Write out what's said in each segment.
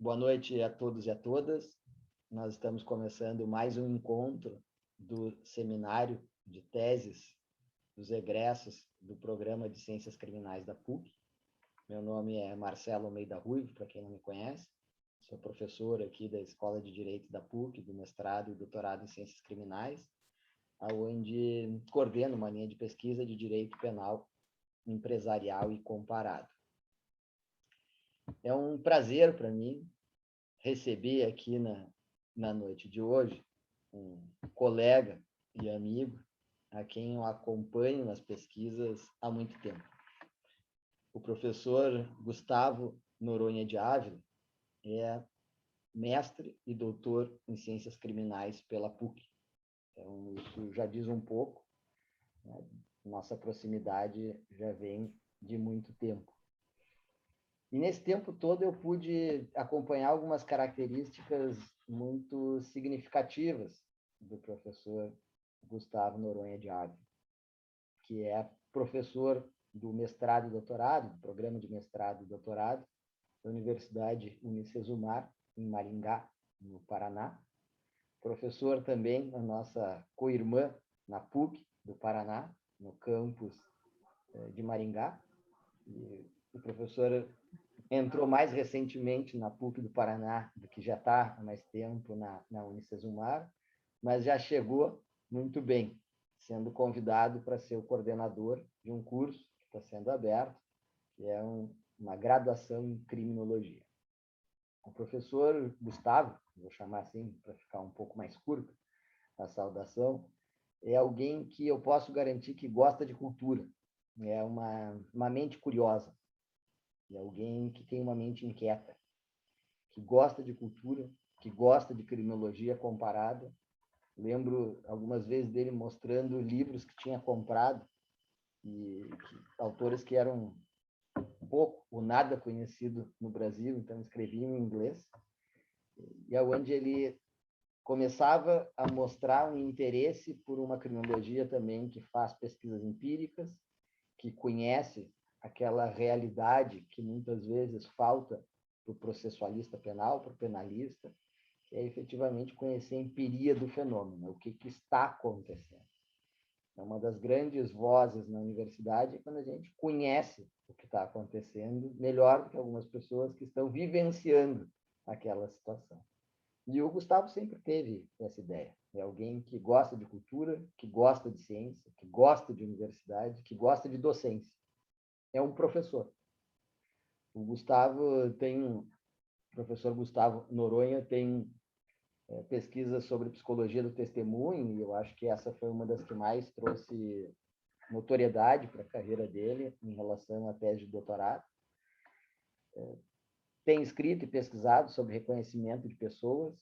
Boa noite a todos e a todas. Nós estamos começando mais um encontro do seminário de teses dos egressos do Programa de Ciências Criminais da PUC. Meu nome é Marcelo Almeida Ruivo, para quem não me conhece. Sou professor aqui da Escola de Direito da PUC, do mestrado e doutorado em Ciências Criminais, onde coordeno uma linha de pesquisa de Direito Penal Empresarial e Comparado. É um prazer para mim receber aqui na noite de hoje um colega e amigo a quem eu acompanho nas pesquisas há muito tempo. O professor Gustavo Noronha de Ávila é mestre e doutor em Ciências Criminais pela PUC. Então, isso já diz um pouco, né? Nossa proximidade já vem de muito tempo. E nesse tempo todo eu pude acompanhar algumas características muito significativas do professor Gustavo Noronha de Ávila, que é professor do mestrado e doutorado, do programa de mestrado e doutorado da Universidade Unicesumar, em Maringá, no Paraná. Professor também da nossa co-irmã na PUC do Paraná, no campus de Maringá. E o professor entrou mais recentemente na PUC do Paraná, do que já está há mais tempo na Unicesumar, mas já chegou muito bem, sendo convidado para ser o coordenador de um curso que está sendo aberto, que é uma graduação em criminologia. O professor Gustavo, vou chamar assim para ficar um pouco mais curta a saudação, é alguém que eu posso garantir que gosta de cultura, é uma mente curiosa, é alguém que tem uma mente inquieta, que gosta de cultura, que gosta de criminologia comparada. Lembro algumas vezes dele mostrando livros que tinha comprado, e autores que eram pouco ou nada conhecido no Brasil, então escreviam em inglês, e aonde ele começava a mostrar um interesse por uma criminologia também que faz pesquisas empíricas, que conhece aquela realidade que muitas vezes falta para o processualista penal, para o penalista, que é efetivamente conhecer a empiria do fenômeno, o que está acontecendo. É uma das grandes vozes na universidade é quando a gente conhece o que está acontecendo melhor do que algumas pessoas que estão vivenciando aquela situação. E o Gustavo sempre teve essa ideia. É alguém que gosta de cultura, que gosta de ciência, que gosta de universidade, que gosta de docência. É um professor. O professor Gustavo Noronha tem pesquisas sobre psicologia do testemunho, e eu acho que essa foi uma das que mais trouxe notoriedade para a carreira dele em relação à tese de doutorado. Tem escrito e pesquisado sobre reconhecimento de pessoas.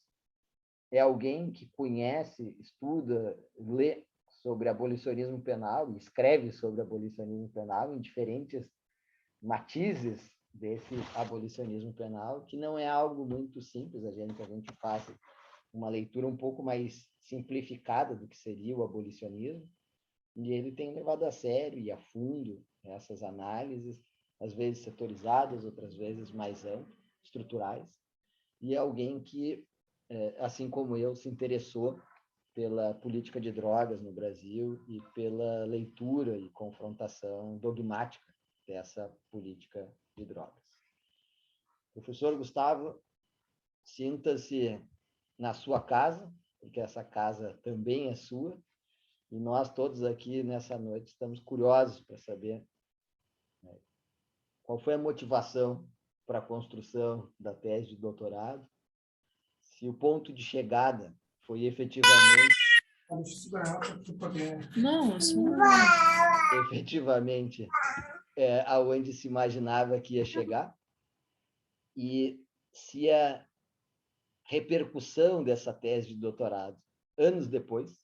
É alguém que conhece, estuda, lê sobre abolicionismo penal e escreve sobre abolicionismo penal em diferentes matizes desse abolicionismo penal, que não é algo muito simples, a gente faz uma leitura um pouco mais simplificada do que seria o abolicionismo, e ele tem levado a sério e a fundo essas análises, às vezes setorizadas, outras vezes mais amplas, estruturais, e é alguém que, assim como eu, se interessou pela política de drogas no Brasil e pela leitura e confrontação dogmática dessa política de drogas. Professor Gustavo, sinta-se na sua casa, porque essa casa também é sua, e nós todos aqui nessa noite estamos curiosos para saber, né, qual foi a motivação para a construção da tese de doutorado, se o ponto de chegada foi efetivamente aonde se imaginava que ia chegar, e se a repercussão dessa tese de doutorado anos depois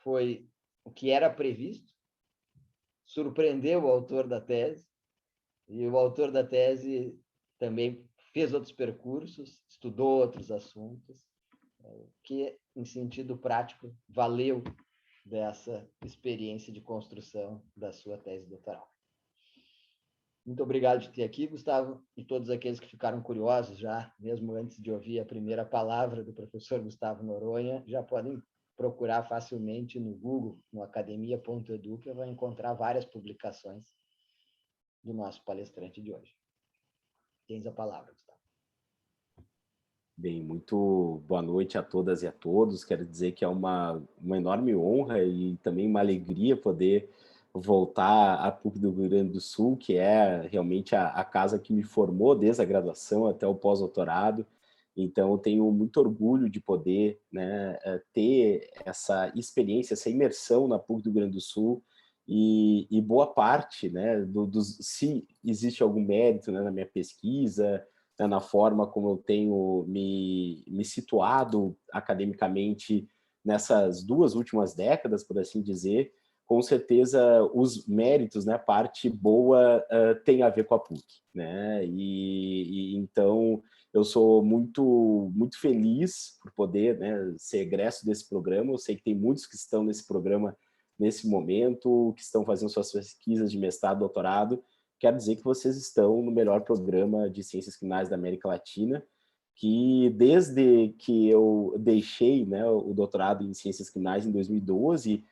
foi o que era previsto, surpreendeu o autor da tese, e o autor da tese também fez outros percursos, estudou outros assuntos, que, em sentido prático, valeu dessa experiência de construção da sua tese doutoral. Muito obrigado de ter aqui, Gustavo, e todos aqueles que ficaram curiosos já, mesmo antes de ouvir a primeira palavra do professor Gustavo Noronha, já podem procurar facilmente no Google, no academia.edu, que vai encontrar várias publicações do nosso palestrante de hoje. Tens a palavra, Gustavo. Bem, muito boa noite a todas e a todos. Quero dizer que é uma enorme honra e também uma alegria poder voltar à PUC do Rio Grande do Sul, que é realmente a casa que me formou desde a graduação até o pós-doutorado. Então, eu tenho muito orgulho de poder, né, ter essa experiência, essa imersão na PUC do Rio Grande do Sul e boa parte, né, se existe algum mérito, né, na minha pesquisa, né, na forma como eu tenho me situado academicamente nessas 2 últimas décadas, por assim dizer, com certeza os méritos, né, parte boa tem a ver com a PUC, né? E então eu sou muito feliz por poder, né, ser egresso desse programa. Eu sei que tem muitos que estão nesse programa nesse momento, que estão fazendo suas pesquisas de mestrado, doutorado. Quero dizer que vocês estão no melhor programa de ciências criminais da América Latina, que desde que eu deixei, né, o doutorado em ciências criminais em 2012,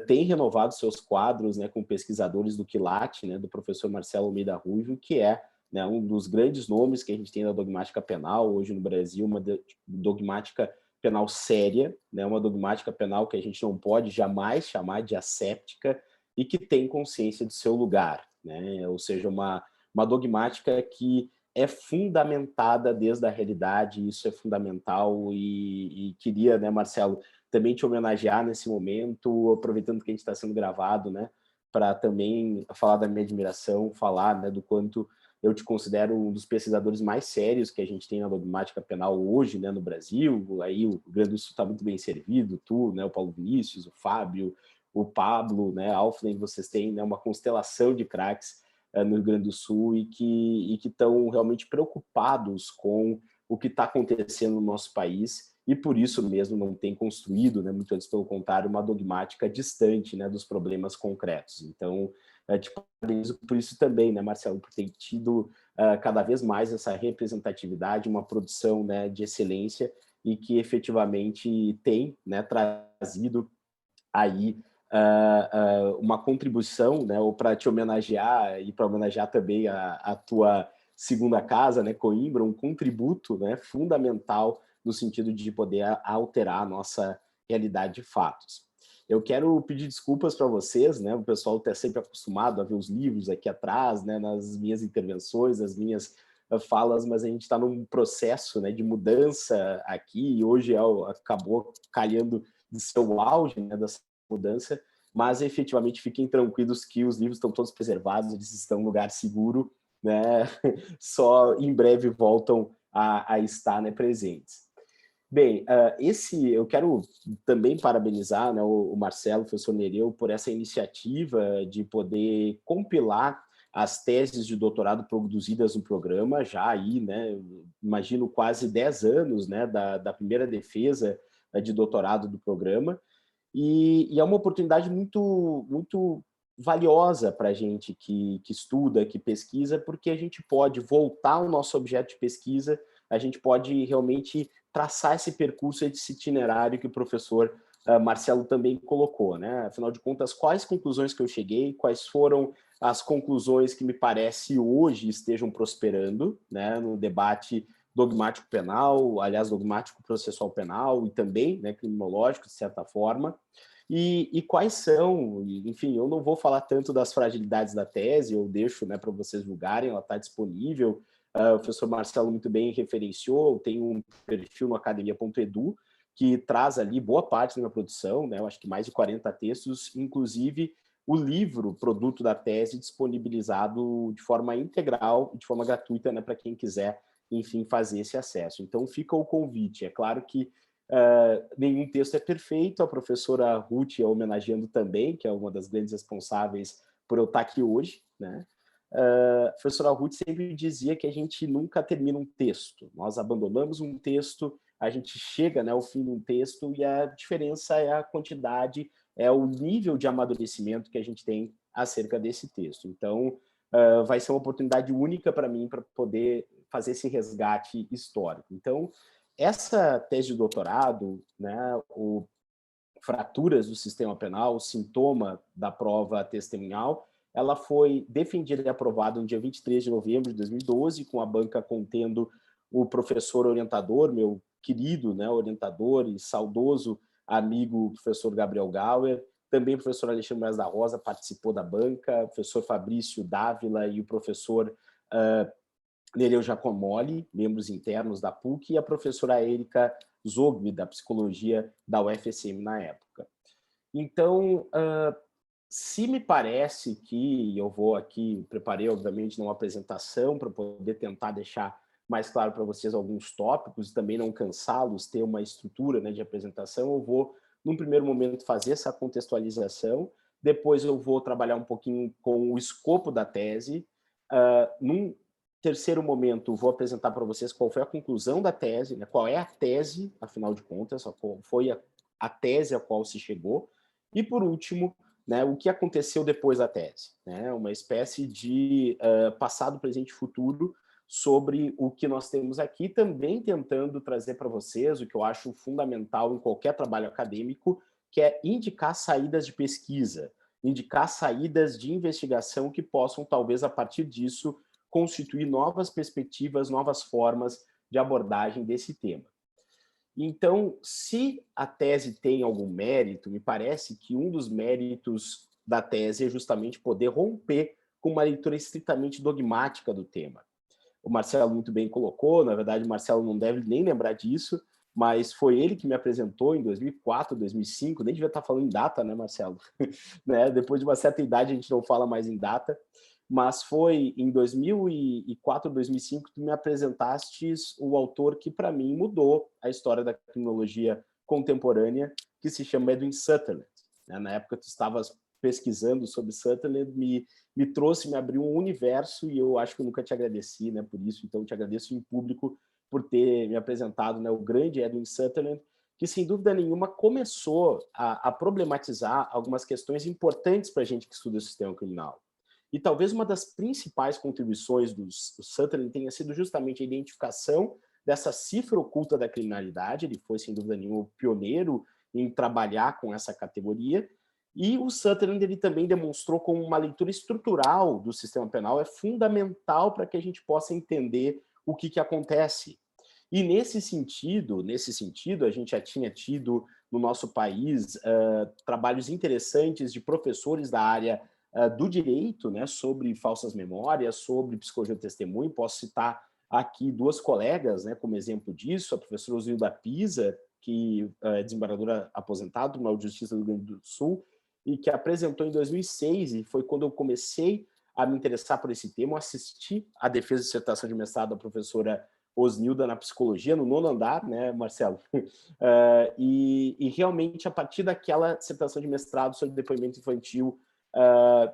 tem renovado seus quadros, né, com pesquisadores do Quilate, né, do professor Marcelo Almeida Ruivo, que é, né, um dos grandes nomes que a gente tem na dogmática penal hoje no Brasil, uma dogmática penal séria, né, uma dogmática penal que a gente não pode jamais chamar de asséptica e que tem consciência do seu lugar, né, ou seja, uma dogmática que é fundamentada desde a realidade, isso é fundamental e queria, né, Marcelo, também te homenagear nesse momento, aproveitando que a gente está sendo gravado, né, para também falar da minha admiração, falar, né, do quanto eu te considero um dos pesquisadores mais sérios que a gente tem na dogmática penal hoje, né, no Brasil. Aí o Rio Grande do Sul está muito bem servido, tu, né, o Paulo Vinícius, o Fábio, o Pablo, né, Alflen, vocês têm, né, uma constelação de craques no Rio Grande do Sul e que estão realmente preocupados com o que está acontecendo no nosso país e por isso mesmo não tem construído, né, muito antes pelo contrário, uma dogmática distante, né, dos problemas concretos. Então, te parabenizo por isso também, né, Marcelo, por ter tido cada vez mais essa representatividade, uma produção, né, de excelência e que efetivamente tem, né, trazido aí uma contribuição, né, ou para te homenagear e para homenagear também a tua segunda casa, né, Coimbra, um contributo, né, fundamental no sentido de poder alterar a nossa realidade de fatos. Eu quero pedir desculpas para vocês, né, o pessoal está sempre acostumado a ver os livros aqui atrás, né, nas minhas intervenções, nas minhas falas, mas a gente está num processo, né, de mudança aqui e hoje acabou calhando de seu auge, né, dessa mudança, mas efetivamente fiquem tranquilos que os livros estão todos preservados, eles estão em lugar seguro, né? Só em breve voltam a estar, né, presentes. Bem, eu quero também parabenizar, né, o Marcelo, o professor Nereu, por essa iniciativa de poder compilar as teses de doutorado produzidas no programa, já aí, né, imagino quase 10 anos, né, da primeira defesa de doutorado do programa, e é uma oportunidade muito valiosa para a gente que estuda, que pesquisa, porque a gente pode voltar ao nosso objeto de pesquisa, a gente pode realmente traçar esse percurso, esse itinerário que o professor Marcelo também colocou, né? Afinal de contas, quais conclusões que eu cheguei, quais foram as conclusões que me parece hoje estejam prosperando, né, no debate dogmático penal, aliás, dogmático processual penal e também, né, criminológico, de certa forma, e quais são, enfim, eu não vou falar tanto das fragilidades da tese, eu deixo, né, para vocês julgarem, ela está disponível, o professor Marcelo muito bem referenciou, tem um perfil no academia.edu, que traz ali boa parte da minha produção, né, eu acho que mais de 40 textos, inclusive o livro, produto da tese, disponibilizado de forma integral, de forma gratuita, né, para quem quiser, enfim, fazer esse acesso. Então, fica o convite. É claro que nenhum texto é perfeito, a professora Ruth é homenageando também, que é uma das grandes responsáveis por eu estar aqui hoje, né? A professora Ruth sempre dizia que a gente nunca termina um texto, nós abandonamos um texto, a gente chega, né, ao fim de um texto e a diferença é a quantidade, é o nível de amadurecimento que a gente tem acerca desse texto. Então, vai ser uma oportunidade única para mim para poder fazer esse resgate histórico. Então, essa tese de doutorado, né, o Fraturas do Sistema Penal, o sintoma da prova testemunhal, ela foi defendida e aprovada no dia 23 de novembro de 2012, com a banca contendo o professor orientador, meu querido, né, orientador e saudoso amigo, professor Gabriel Gauer, também o professor Alexandre Moraes da Rosa participou da banca, o professor Fabrício Dávila e o professor Nereu Giacomoli, membros internos da PUC, e a professora Érica Zogby, da Psicologia da UFSM na época. Então, se me parece que eu vou aqui, preparei, obviamente, uma apresentação para poder tentar deixar mais claro para vocês alguns tópicos e também não cansá-los, ter uma estrutura, né, de apresentação, eu vou, num primeiro momento, fazer essa contextualização, depois eu vou trabalhar um pouquinho com o escopo da tese, num terceiro momento, vou apresentar para vocês qual foi a conclusão da tese, né, qual é a tese, afinal de contas, qual foi a tese a qual se chegou, e, por último, né, o que aconteceu depois da tese, né, uma espécie de passado, presente e futuro sobre o que nós temos aqui, também tentando trazer para vocês o que eu acho fundamental em qualquer trabalho acadêmico, que é indicar saídas de pesquisa, indicar saídas de investigação que possam, talvez, a partir disso, constituir novas perspectivas, novas formas de abordagem desse tema. Então, se a tese tem algum mérito, me parece que um dos méritos da tese é justamente poder romper com uma leitura estritamente dogmática do tema. O Marcelo muito bem colocou, na verdade o Marcelo não deve nem lembrar disso, mas foi ele que me apresentou em 2004, 2005, nem devia estar falando em data, né, Marcelo? Né? Depois de uma certa idade a gente não fala mais em data, mas foi em 2004, 2005 que tu me apresentaste o autor que, para mim, mudou a história da criminologia contemporânea, que se chama Edwin Sutherland. Na época, tu estavas pesquisando sobre Sutherland, me trouxe, me abriu um universo, e eu acho que eu nunca te agradeci, né, por isso, então te agradeço em público por ter me apresentado, né, o grande Edwin Sutherland, que, sem dúvida nenhuma, começou a problematizar algumas questões importantes para a gente que estuda o sistema criminal. E talvez uma das principais contribuições do Sutherland tenha sido justamente a identificação dessa cifra oculta da criminalidade. Ele foi, sem dúvida nenhuma, o pioneiro em trabalhar com essa categoria. E o Sutherland ele também demonstrou como uma leitura estrutural do sistema penal é fundamental para que a gente possa entender o que acontece. E nesse sentido, a gente já tinha tido no nosso país trabalhos interessantes de professores da área do direito, né, sobre falsas memórias, sobre psicologia do testemunho. Posso citar aqui duas colegas, né, como exemplo disso, a professora Osnilda Pisa, que é desembargadora aposentada do Tribunal de Justiça do Rio Grande do Sul, e que apresentou em 2006, e foi quando eu comecei a me interessar por esse tema. Eu assisti à defesa de dissertação de mestrado da professora Osnilda na psicologia, no 9º andar, né, Marcelo? E realmente, a partir daquela dissertação de mestrado sobre depoimento infantil,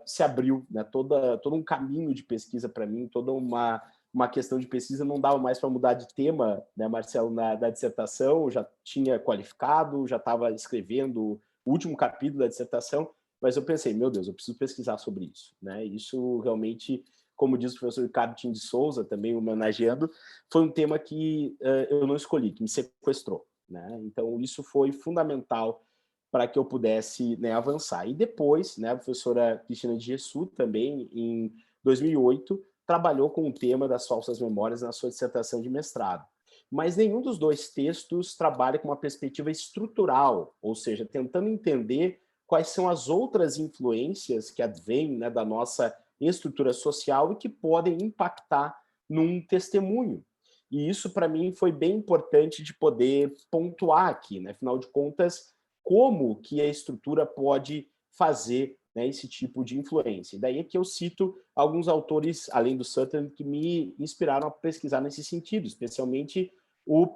se abriu, né, todo um caminho de pesquisa para mim, toda uma questão de pesquisa. Não dava mais para mudar de tema, né, Marcelo, da dissertação. Eu já tinha qualificado, já estava escrevendo o último capítulo da dissertação, mas eu pensei, meu Deus, eu preciso pesquisar sobre isso, né? Isso realmente, como diz o professor Ricardo Tim de Souza, também homenageando, foi um tema que eu não escolhi, que me sequestrou, né? Então, isso foi fundamental para que eu pudesse, né, avançar. E depois, né, a professora Cristina de Jesus, também, em 2008, trabalhou com o tema das falsas memórias na sua dissertação de mestrado. Mas nenhum dos dois textos trabalha com uma perspectiva estrutural, ou seja, tentando entender quais são as outras influências que advêm, né, da nossa estrutura social e que podem impactar num testemunho. E isso, para mim, foi bem importante de poder pontuar aqui, né? Afinal de contas, como que a estrutura pode fazer, né, esse tipo de influência. E daí é que eu cito alguns autores, além do Sutherland, que me inspiraram a pesquisar nesse sentido, especialmente o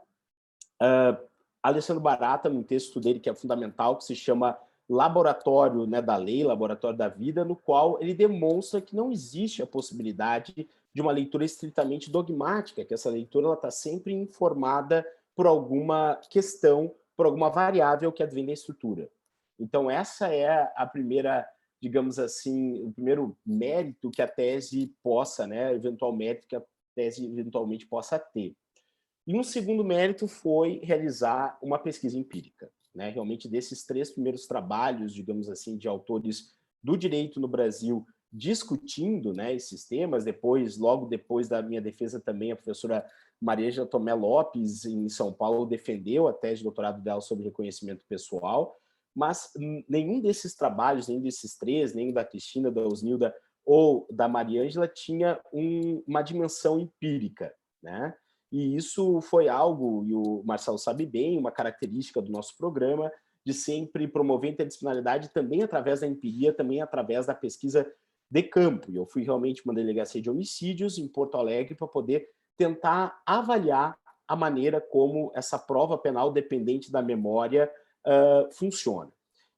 Alessandro Barata, num texto dele que é fundamental, que se chama Laboratório, né, da Lei, Laboratório da Vida, no qual ele demonstra que não existe a possibilidade de uma leitura estritamente dogmática, que essa leitura está sempre informada por alguma questão, por alguma variável que advém da estrutura. Então, essa é a primeira, digamos assim, o primeiro mérito que a tese possa, né, eventual mérito que a tese eventualmente possa ter. E um segundo mérito foi realizar uma pesquisa empírica, né? Realmente, desses 3 primeiros trabalhos, digamos assim, de autores do direito no Brasil discutindo, né, esses temas, logo depois da minha defesa também, a professora Maria Ângela Tomé Lopes, em São Paulo, defendeu a tese de doutorado dela sobre reconhecimento pessoal, mas nenhum desses trabalhos, nenhum desses 3, nem da Cristina, da Osnilda ou da Maria Ângela, tinha uma dimensão empírica, né? E isso foi algo, e o Marcelo sabe bem, uma característica do nosso programa, de sempre promover interdisciplinaridade também através da empiria, também através da pesquisa de campo. E eu fui realmente uma delegacia de homicídios em Porto Alegre para poder tentar avaliar a maneira como essa prova penal dependente da memória funciona.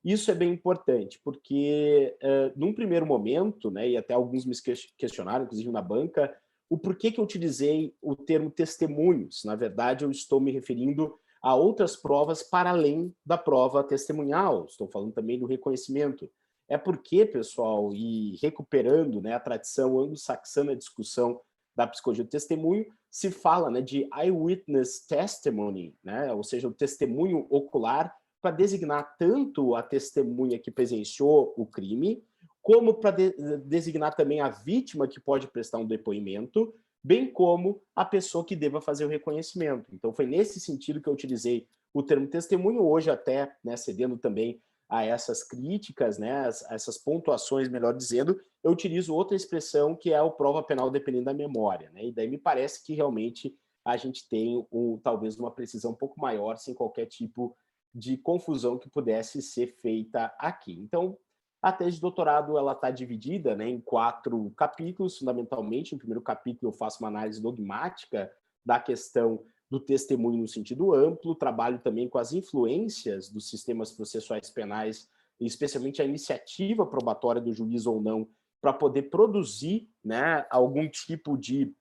Isso é bem importante, porque num primeiro momento, né, e até alguns me questionaram, inclusive na banca, o porquê que eu utilizei o termo testemunhos. Na verdade, eu estou me referindo a outras provas para além da prova testemunhal. Estou falando também do reconhecimento. É porque, pessoal, e recuperando, né, a tradição anglo-saxã na discussão da psicologia do testemunho, se fala, né, de eyewitness testimony, né, ou seja, o testemunho ocular, para designar tanto a testemunha que presenciou o crime, como para designar também a vítima que pode prestar um depoimento, bem como a pessoa que deva fazer o reconhecimento. Então, foi nesse sentido que eu utilizei o termo testemunho, hoje até, né, cedendo também a essas críticas, né, a essas pontuações, melhor dizendo, eu utilizo outra expressão que é o prova penal dependendo da memória, né, e daí me parece que realmente a gente tem talvez uma precisão um pouco maior, sem qualquer tipo de confusão que pudesse ser feita aqui. Então, a tese de doutorado ela está dividida, né, em 4 capítulos, fundamentalmente. No primeiro capítulo eu faço uma análise dogmática da questão do testemunho no sentido amplo, trabalho também com as influências dos sistemas processuais penais, especialmente a iniciativa probatória do juiz ou não, para poder produzir, né, algum tipo de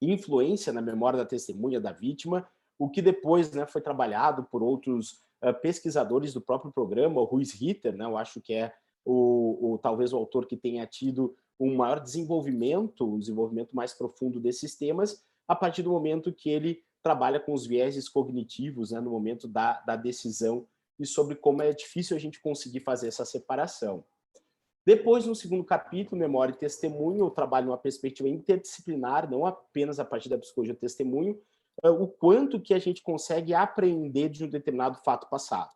influência na memória da testemunha, da vítima, o que depois, né, foi trabalhado por outros pesquisadores do próprio programa, o Ruiz Ritter, né, eu acho que é talvez o autor que tenha tido um maior desenvolvimento, um desenvolvimento mais profundo desses temas, a partir do momento que ele trabalha com os vieses cognitivos, né, no momento da decisão, e sobre como é difícil a gente conseguir fazer essa separação. Depois, no segundo capítulo, Memória e Testemunho, eu trabalho numa perspectiva interdisciplinar, não apenas a partir da psicologia do testemunho, o quanto que a gente consegue aprender de um determinado fato passado.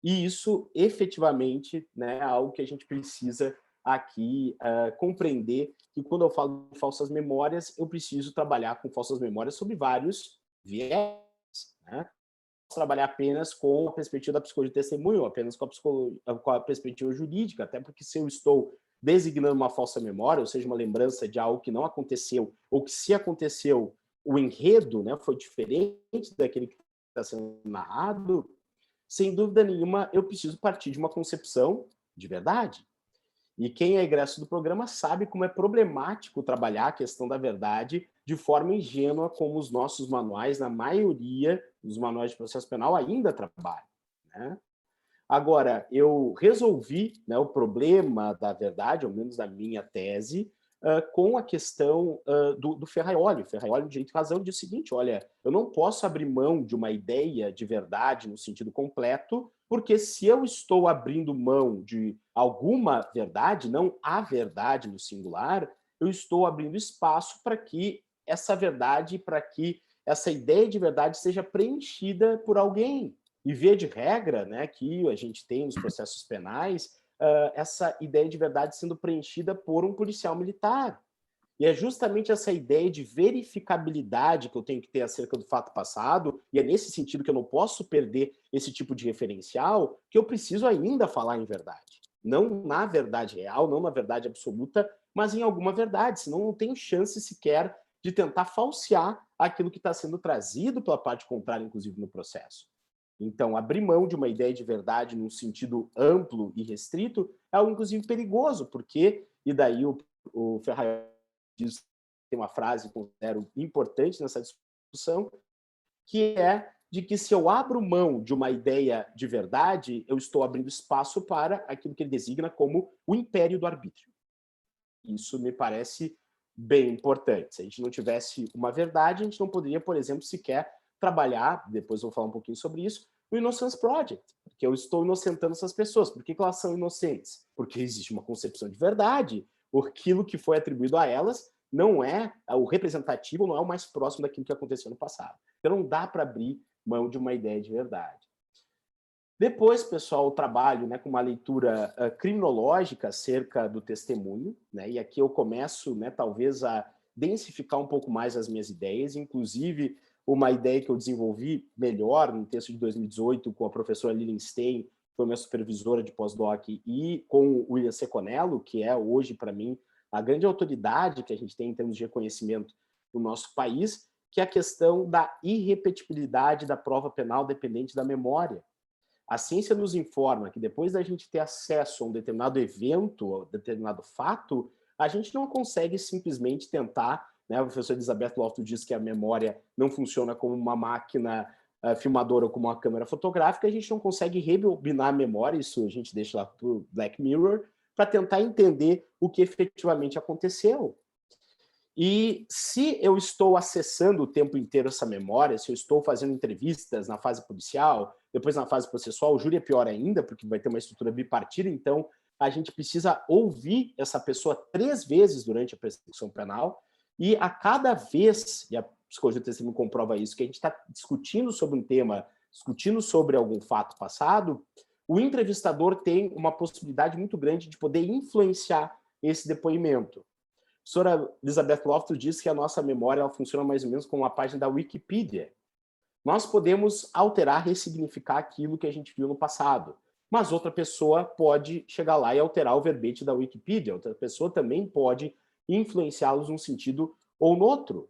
E isso, efetivamente, né, é algo que a gente precisa aqui compreender, que quando eu falo de falsas memórias, eu preciso trabalhar com falsas memórias sobre vários viés, né? Trabalhar apenas com a perspectiva da psicologia de testemunho, apenas com a perspectiva jurídica, até porque se eu estou designando uma falsa memória, ou seja, uma lembrança de algo que não aconteceu, ou que se aconteceu, o enredo, né, foi diferente daquele que está sendo narrado, sem dúvida nenhuma, eu preciso partir de uma concepção de verdade. E quem é egresso do programa sabe como é problemático trabalhar a questão da verdade de forma ingênua, como os nossos manuais, na maioria dos manuais de processo penal, ainda trabalham, né? Agora, eu resolvi, né, o problema da verdade, ao menos da minha tese, com a questão do Ferraioli. O Ferraioli, no Direito e Razão, diz o seguinte: olha, eu não posso abrir mão de uma ideia de verdade no sentido completo, porque se eu estou abrindo mão de alguma verdade, não a verdade no singular, eu estou abrindo espaço para que essa verdade, para que essa ideia de verdade seja preenchida por alguém. E via de regra, né, que a gente tem nos processos penais, essa ideia de verdade sendo preenchida por um policial militar. E é justamente essa ideia de verificabilidade que eu tenho que ter acerca do fato passado, e é nesse sentido que eu não posso perder esse tipo de referencial, que eu preciso ainda falar em verdade. Não na verdade real, não na verdade absoluta, mas em alguma verdade, senão não tenho chance sequer de tentar falsear aquilo que está sendo trazido pela parte contrária, inclusive no processo. Então, abrir mão de uma ideia de verdade num sentido amplo e restrito é algo, inclusive, perigoso, porque, e daí o Ferraioli diz, tem uma frase que eu considero importante nessa discussão, que é de que se eu abro mão de uma ideia de verdade, eu estou abrindo espaço para aquilo que ele designa como o império do arbítrio. Isso me parece bem importante. Se a gente não tivesse uma verdade, a gente não poderia, por exemplo, sequer trabalhar, depois eu vou falar um pouquinho sobre isso, no Innocence Project, porque eu estou inocentando essas pessoas. Por que elas são inocentes? Porque existe uma concepção de verdade, aquilo que foi atribuído a elas não é o representativo, não é o mais próximo daquilo que aconteceu no passado. Então não dá para abrir mão de uma ideia de verdade. Depois, pessoal, eu trabalho, né, com uma leitura criminológica acerca do testemunho, né, e aqui eu começo, né, talvez, a densificar um pouco mais as minhas ideias, inclusive uma ideia que eu desenvolvi melhor no texto de 2018 com a professora Lilian Stein, que foi minha supervisora de pós-doc, e com o William Seconello, que é hoje, para mim, a grande autoridade que a gente tem em termos de reconhecimento no nosso país, que é a questão da irrepetibilidade da prova penal dependente da memória. A ciência nos informa que depois da gente ter acesso a um determinado evento, a um determinado fato, a gente não consegue simplesmente tentar, né? A professora Elizabeth Loftus diz que a memória não funciona como uma máquina filmadora ou como uma câmera fotográfica, a gente não consegue rebobinar a memória, isso a gente deixa lá para o Black Mirror, para tentar entender o que efetivamente aconteceu. E se eu estou acessando o tempo inteiro essa memória, se eu estou fazendo entrevistas na fase policial, depois na fase processual, o júri é pior ainda, porque vai ter uma estrutura bipartida, então a gente precisa ouvir essa pessoa 3 vezes durante a persecução penal, e a cada vez, e a psicologia do testemunho comprova isso, que a gente está discutindo sobre um tema, discutindo sobre algum fato passado, o entrevistador tem uma possibilidade muito grande de poder influenciar esse depoimento. A professora Elizabeth Loftus diz que a nossa memória ela funciona mais ou menos como uma página da Wikipedia. Nós podemos alterar, ressignificar aquilo que a gente viu no passado, mas outra pessoa pode chegar lá e alterar o verbete da Wikipedia, outra pessoa também pode influenciá-los num sentido ou no outro.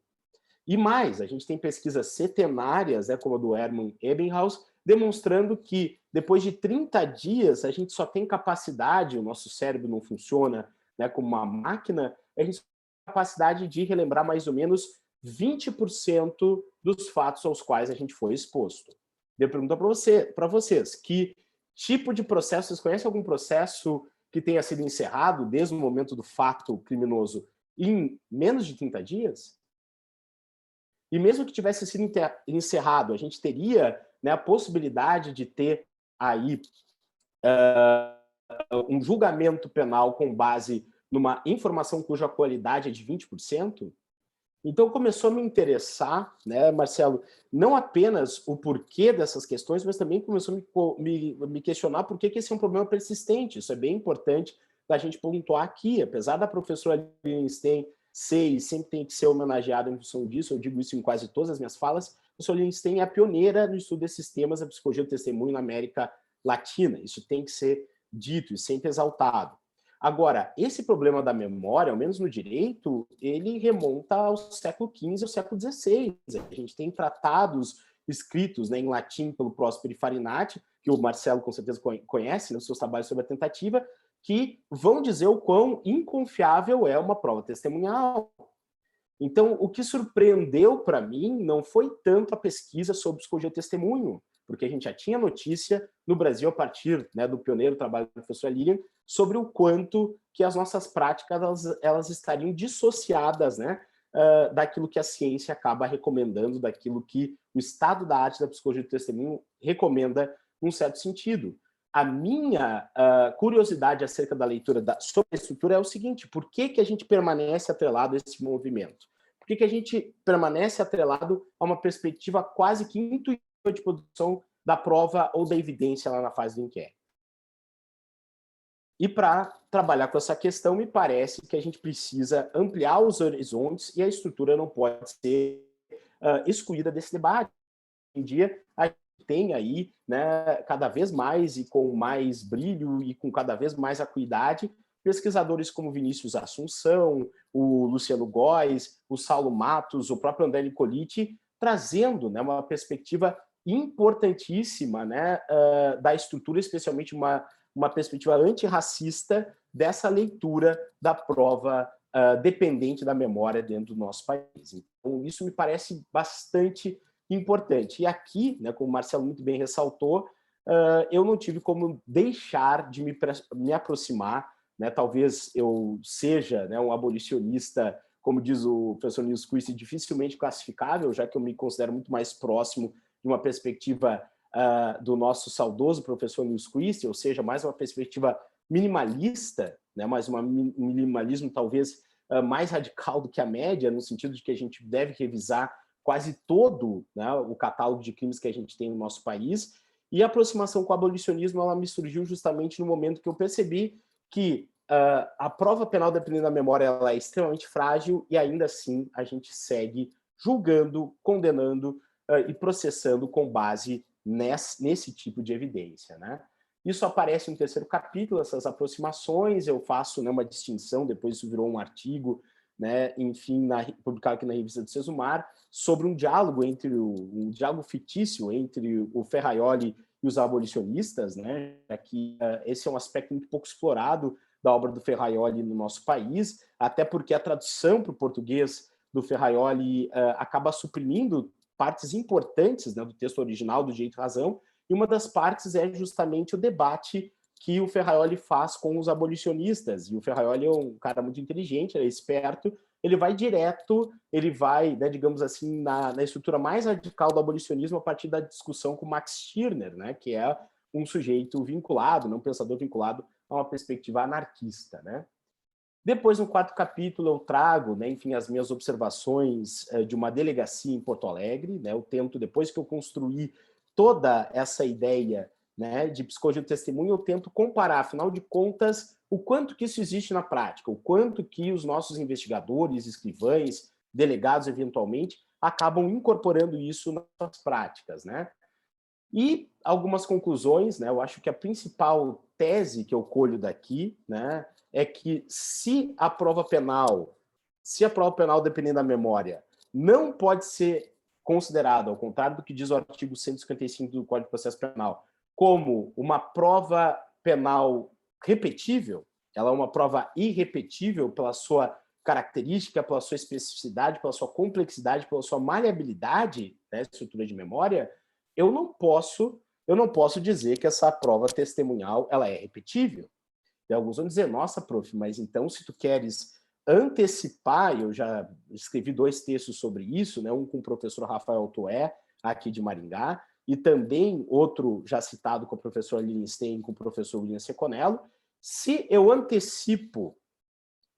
E mais, a gente tem pesquisas centenárias, né, como a do Hermann Ebbinghaus, demonstrando que depois de 30 dias a gente só tem capacidade, o nosso cérebro não funciona, né, como uma máquina, a gente tem capacidade de relembrar mais ou menos 20% dos fatos aos quais a gente foi exposto. Eu pergunto para vocês, que tipo de processo, vocês conhecem algum processo que tenha sido encerrado desde o momento do fato criminoso em menos de 30 dias? E mesmo que tivesse sido encerrado, a gente teria, né, a possibilidade de ter aí um julgamento penal com base numa informação cuja qualidade é de 20%? Então começou a me interessar, né, Marcelo, não apenas o porquê dessas questões, mas também começou a me questionar por que esse é um problema persistente. Isso é bem importante da gente pontuar aqui. Apesar da professora Lilian ser e sempre tem que ser homenageada em função disso, eu digo isso em quase todas as minhas falas, a professora Lilian é a pioneira no estudo desses temas da psicologia do testemunho na América Latina. Isso tem que ser dito e sempre exaltado. Agora, esse problema da memória, ao menos no direito, ele remonta ao século XV e ao século XVI. A gente tem tratados escritos, né, em latim pelo Próspero Farinati, que o Marcelo com certeza conhece nos seus trabalhos sobre a tentativa, que vão dizer o quão inconfiável é uma prova testemunhal. Então, o que surpreendeu para mim não foi tanto a pesquisa sobre psicologia do testemunho, porque a gente já tinha notícia no Brasil, a partir, né, do pioneiro trabalho da professora Lilian, sobre o quanto que as nossas práticas elas estariam dissociadas, né, daquilo que a ciência acaba recomendando, daquilo que o estado da arte da psicologia do testemunho recomenda num certo sentido. A minha curiosidade acerca da leitura sobre a estrutura é o seguinte: por que a gente permanece atrelado a esse movimento? Por que a gente permanece atrelado a uma perspectiva quase que intuitiva de produção da prova ou da evidência lá na fase do inquérito? E para trabalhar com essa questão, me parece que a gente precisa ampliar os horizontes e a estrutura não pode ser excluída desse debate. Hoje em dia, a gente tem aí, né, cada vez mais e com mais brilho e com cada vez mais acuidade, pesquisadores como Vinícius Assunção, o Luciano Góes, o Saulo Matos, o próprio André Nicoliti, trazendo, né, uma perspectiva importantíssima, né, da estrutura, especialmente uma perspectiva antirracista dessa leitura da prova dependente da memória dentro do nosso país. Então, isso me parece bastante importante. E aqui, né, como o Marcelo muito bem ressaltou, eu não tive como deixar de me aproximar, né, talvez eu seja, né, um abolicionista, como diz o professor Nils Christie, dificilmente classificável, já que eu me considero muito mais próximo de uma perspectiva do nosso saudoso professor Nils Christie, ou seja, mais uma perspectiva minimalista, né, mas um minimalismo talvez mais radical do que a média, no sentido de que a gente deve revisar quase todo, né, o catálogo de crimes que a gente tem no nosso país. E a aproximação com o abolicionismo ela me surgiu justamente no momento que eu percebi que a prova penal dependendo da memória ela é extremamente frágil e ainda assim a gente segue julgando, condenando e processando com base nesse tipo de evidência, né? Isso aparece no terceiro capítulo, essas aproximações, eu faço, né, uma distinção, depois isso virou um artigo, né, enfim, publicado aqui na revista do Sesumar, sobre um diálogo um diálogo fictício entre o Ferraioli e os abolicionistas, né, que esse é um aspecto muito pouco explorado da obra do Ferraioli no nosso país, até porque a tradução para o português do Ferraioli acaba suprimindo partes importantes, né, do texto original do Direito e Razão, e uma das partes é justamente o debate que o Ferraioli faz com os abolicionistas. E o Ferraioli é um cara muito inteligente, ele é esperto, ele vai direto, ele vai, né, digamos assim, na estrutura mais radical do abolicionismo a partir da discussão com Max Stirner, né, que é um sujeito vinculado, um pensador vinculado a uma perspectiva anarquista, né? Depois, no quarto capítulo, eu trago, né, enfim, as minhas observações de uma delegacia em Porto Alegre, né? Eu tento, depois que eu construí toda essa ideia, né, de psicologia do testemunho, eu tento comparar, afinal de contas, o quanto que isso existe na prática, o quanto que os nossos investigadores, escrivães, delegados, eventualmente, acabam incorporando isso nas suas práticas, né? E algumas conclusões, né? Eu acho que a principal tese que eu colho daqui, né, é que se a prova penal, dependendo da memória, não pode ser considerada, ao contrário do que diz o artigo 155 do Código de Processo Penal, como uma prova penal repetível, ela é uma prova irrepetível pela sua característica, pela sua especificidade, pela sua complexidade, pela sua maleabilidade, né, estrutura de memória, eu não posso dizer que essa prova testemunhal ela é repetível. E alguns vão dizer, nossa, prof, mas então se tu queres antecipar, eu já escrevi 2 textos sobre isso, né, um com o professor Rafael Toé, aqui de Maringá, e também outro já citado com o professor Aline Stein, com o professor William Seconello. Se eu antecipo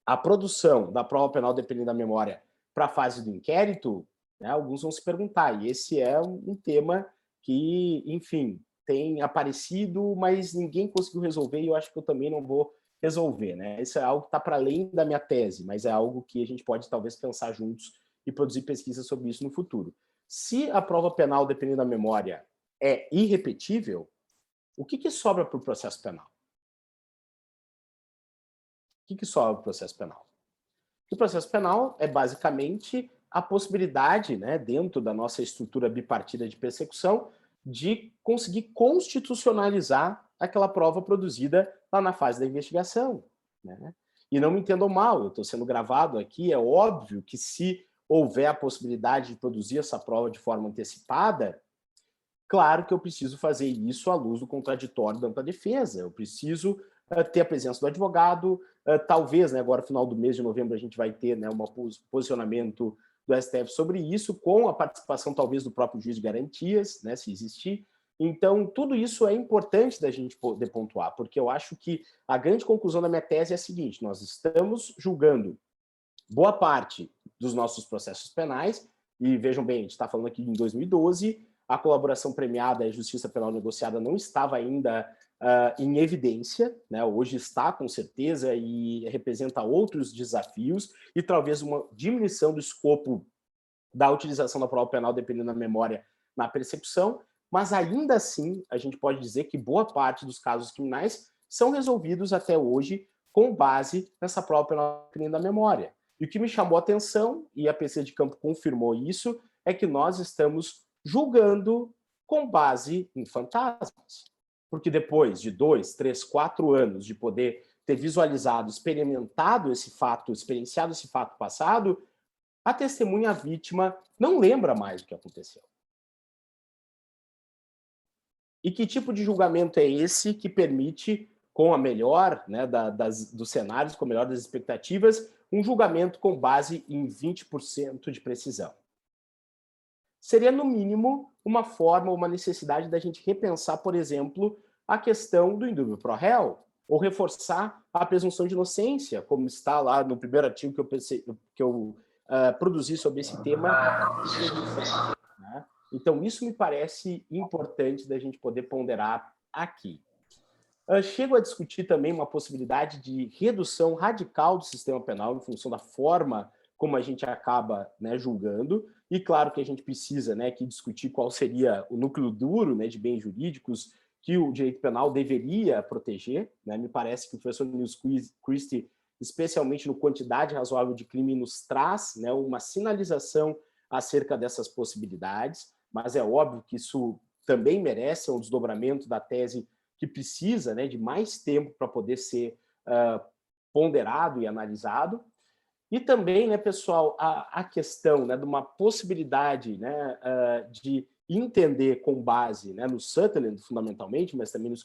a produção da prova penal dependendo da memória para a fase do inquérito, né, alguns vão se perguntar, e esse é um tema que, enfim, tem aparecido, mas ninguém conseguiu resolver e eu acho que eu também não vou resolver, né? Isso é algo que está para além da minha tese, mas é algo que a gente pode talvez pensar juntos e produzir pesquisas sobre isso no futuro. Se a prova penal, dependendo da memória, é irrepetível, o que sobra para o processo penal? O que sobra para o processo penal? O processo penal é basicamente a possibilidade, né, dentro da nossa estrutura bipartida de persecução, de conseguir constitucionalizar aquela prova produzida lá na fase da investigação, né? E não me entendam mal, eu estou sendo gravado aqui, é óbvio que se houver a possibilidade de produzir essa prova de forma antecipada, claro que eu preciso fazer isso à luz do contraditório da ampla defesa, eu preciso ter a presença do advogado, talvez, né, agora no final do mês de novembro a gente vai ter, né, um posicionamento do STF sobre isso, com a participação talvez do próprio juiz de garantias, né, se existir. Então, tudo isso é importante da gente poder pontuar, porque eu acho que a grande conclusão da minha tese é a seguinte, nós estamos julgando boa parte dos nossos processos penais, e vejam bem, a gente está falando aqui em 2012, a colaboração premiada e a justiça penal negociada não estava ainda em evidência, né? Hoje está com certeza e representa outros desafios e talvez uma diminuição do escopo da utilização da prova penal dependendo da memória na persecução, mas ainda assim a gente pode dizer que boa parte dos casos criminais são resolvidos até hoje com base nessa prova penal dependendo da memória. E o que me chamou a atenção, e a PC de Campo confirmou isso, é que nós estamos julgando com base em fantasmas. Porque depois de 2, 3, 4 anos de poder ter visualizado, experimentado esse fato, experienciado esse fato passado, a testemunha, a vítima, não lembra mais o que aconteceu. E que tipo de julgamento é esse que permite, com a melhor, né, dos cenários, com a melhor das expectativas, um julgamento com base em 20% de precisão? Seria, no mínimo, uma forma, uma necessidade da gente repensar, por exemplo, a questão do indúbio pro réu, ou reforçar a presunção de inocência, como está lá no primeiro artigo que eu produzi sobre esse tema. Né? Então, isso me parece importante da gente poder ponderar aqui. Chego a discutir também uma possibilidade de redução radical do sistema penal em função da forma como a gente acaba, né, julgando, e claro que a gente precisa, né, que discutir qual seria o núcleo duro, né, de bens jurídicos que o direito penal deveria proteger. Né? Me parece que o professor Nils Christie, especialmente no Quantidade Razoável de Crime, nos traz, né, uma sinalização acerca dessas possibilidades, mas é óbvio que isso também merece um desdobramento da tese que precisa, né, de mais tempo para poder ser ponderado e analisado. E também, né, pessoal, a questão, né, de uma possibilidade, né, de entender com base, né, no Sutherland, fundamentalmente, mas também nos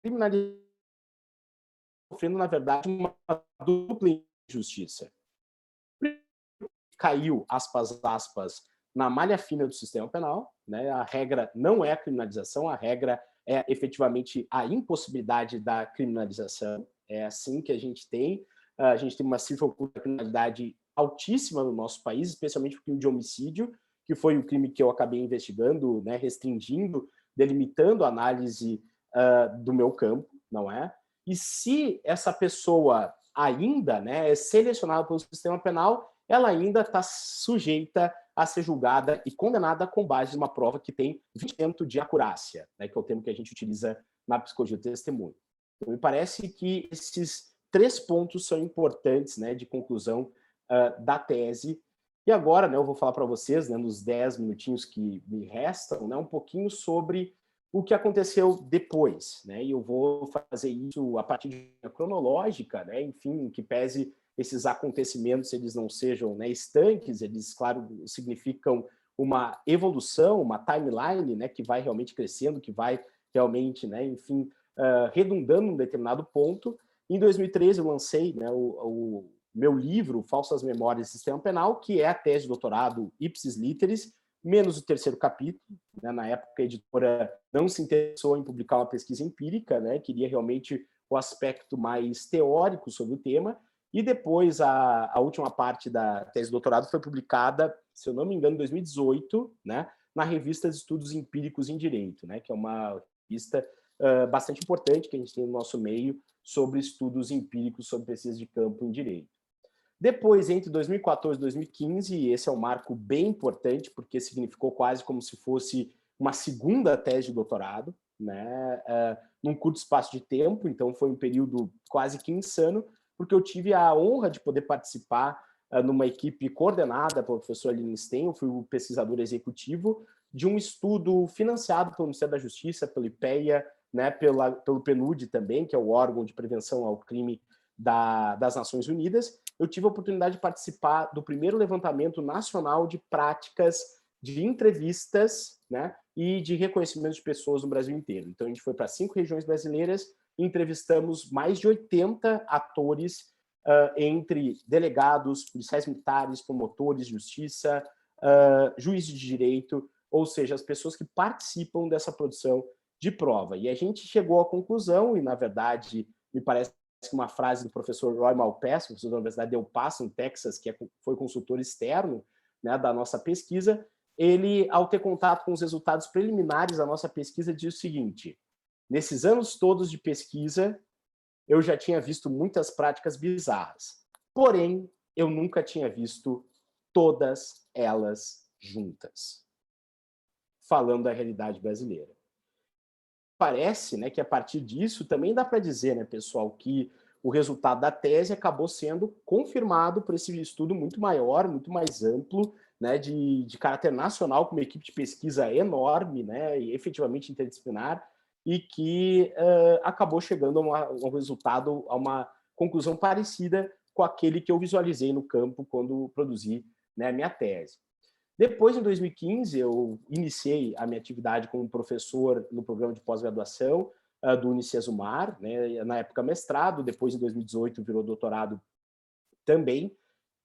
criminalistas, sofrendo, na verdade, uma dupla injustiça. Caiu, aspas, aspas, na malha fina do sistema penal, né? A regra não é a criminalização, a regra é efetivamente a impossibilidade da criminalização. É assim que a gente tem uma cifra oculta de criminalidade altíssima no nosso país, especialmente o crime de homicídio, que foi o crime que eu acabei investigando, né, restringindo, delimitando a análise do meu campo, não é? E se essa pessoa ainda, né, é selecionada pelo sistema penal, ela ainda está sujeita a ser julgada e condenada com base numa prova que tem 20% de acurácia, né, que é o termo que a gente utiliza na psicologia do testemunho. Então, me parece que esses 3 pontos são importantes, né, de conclusão da tese. E agora, né, eu vou falar para vocês, né, nos 10 minutinhos que me restam, né, um pouquinho sobre o que aconteceu depois, né? E eu vou fazer isso a partir de uma cronológica, né? Enfim, que pese esses acontecimentos eles não sejam, né, estanques, eles, claro, significam uma evolução, uma timeline, né, que vai realmente crescendo, que vai realmente, né, enfim, redundando em um determinado ponto. Em 2013 eu lancei, né, o meu livro Falsas Memórias do Sistema Penal, que é a tese de doutorado Ipsis Literis, menos o 3º capítulo. Né? Na época, a editora não se interessou em publicar uma pesquisa empírica, né? Queria realmente o aspecto mais teórico sobre o tema, e depois a última parte da tese de doutorado foi publicada, se eu não me engano, em 2018, né? Na revista de Estudos Empíricos em Direito, né? Que é uma revista bastante importante que a gente tem no nosso meio sobre estudos empíricos sobre pesquisa de campo em direito. Depois, entre 2014 e 2015, esse é um marco bem importante, porque significou quase como se fosse uma segunda tese de doutorado, né, num curto espaço de tempo, então foi um período quase que insano, porque eu tive a honra de poder participar numa equipe coordenada pelo professor Lindstein, eu fui o pesquisador executivo, de um estudo financiado pelo Ministério da Justiça, pelo IPEA, né, pelo PNUD também, que é o órgão de prevenção ao crime das Nações Unidas. Eu tive a oportunidade de participar do primeiro levantamento nacional de práticas de entrevistas, né, e de reconhecimento de pessoas no Brasil inteiro. Então, a gente foi para 5 regiões brasileiras e entrevistamos mais de 80 atores, entre delegados, policiais militares, promotores de justiça, juízes de direito, ou seja, as pessoas que participam dessa produção de prova. E a gente chegou à conclusão, e na verdade, me parece que uma frase do professor Roy Malpass, professor da Universidade de El Paso, no Texas, que foi consultor externo, né, da nossa pesquisa, ele, ao ter contato com os resultados preliminares da nossa pesquisa, diz o seguinte: nesses anos todos de pesquisa, eu já tinha visto muitas práticas bizarras, porém, eu nunca tinha visto todas elas juntas. Falando da realidade brasileira. Parece, né, que a partir disso também dá para dizer, né, pessoal, que o resultado da tese acabou sendo confirmado por esse estudo muito maior, muito mais amplo, né, de caráter nacional, com uma equipe de pesquisa enorme, né, e efetivamente interdisciplinar, e que acabou chegando a um resultado, a uma conclusão parecida com aquele que eu visualizei no campo quando produzi, né, a minha tese. Depois, em 2015, eu iniciei a minha atividade como professor no programa de pós-graduação do Unicesumar, né, na época mestrado, depois em 2018 virou doutorado também,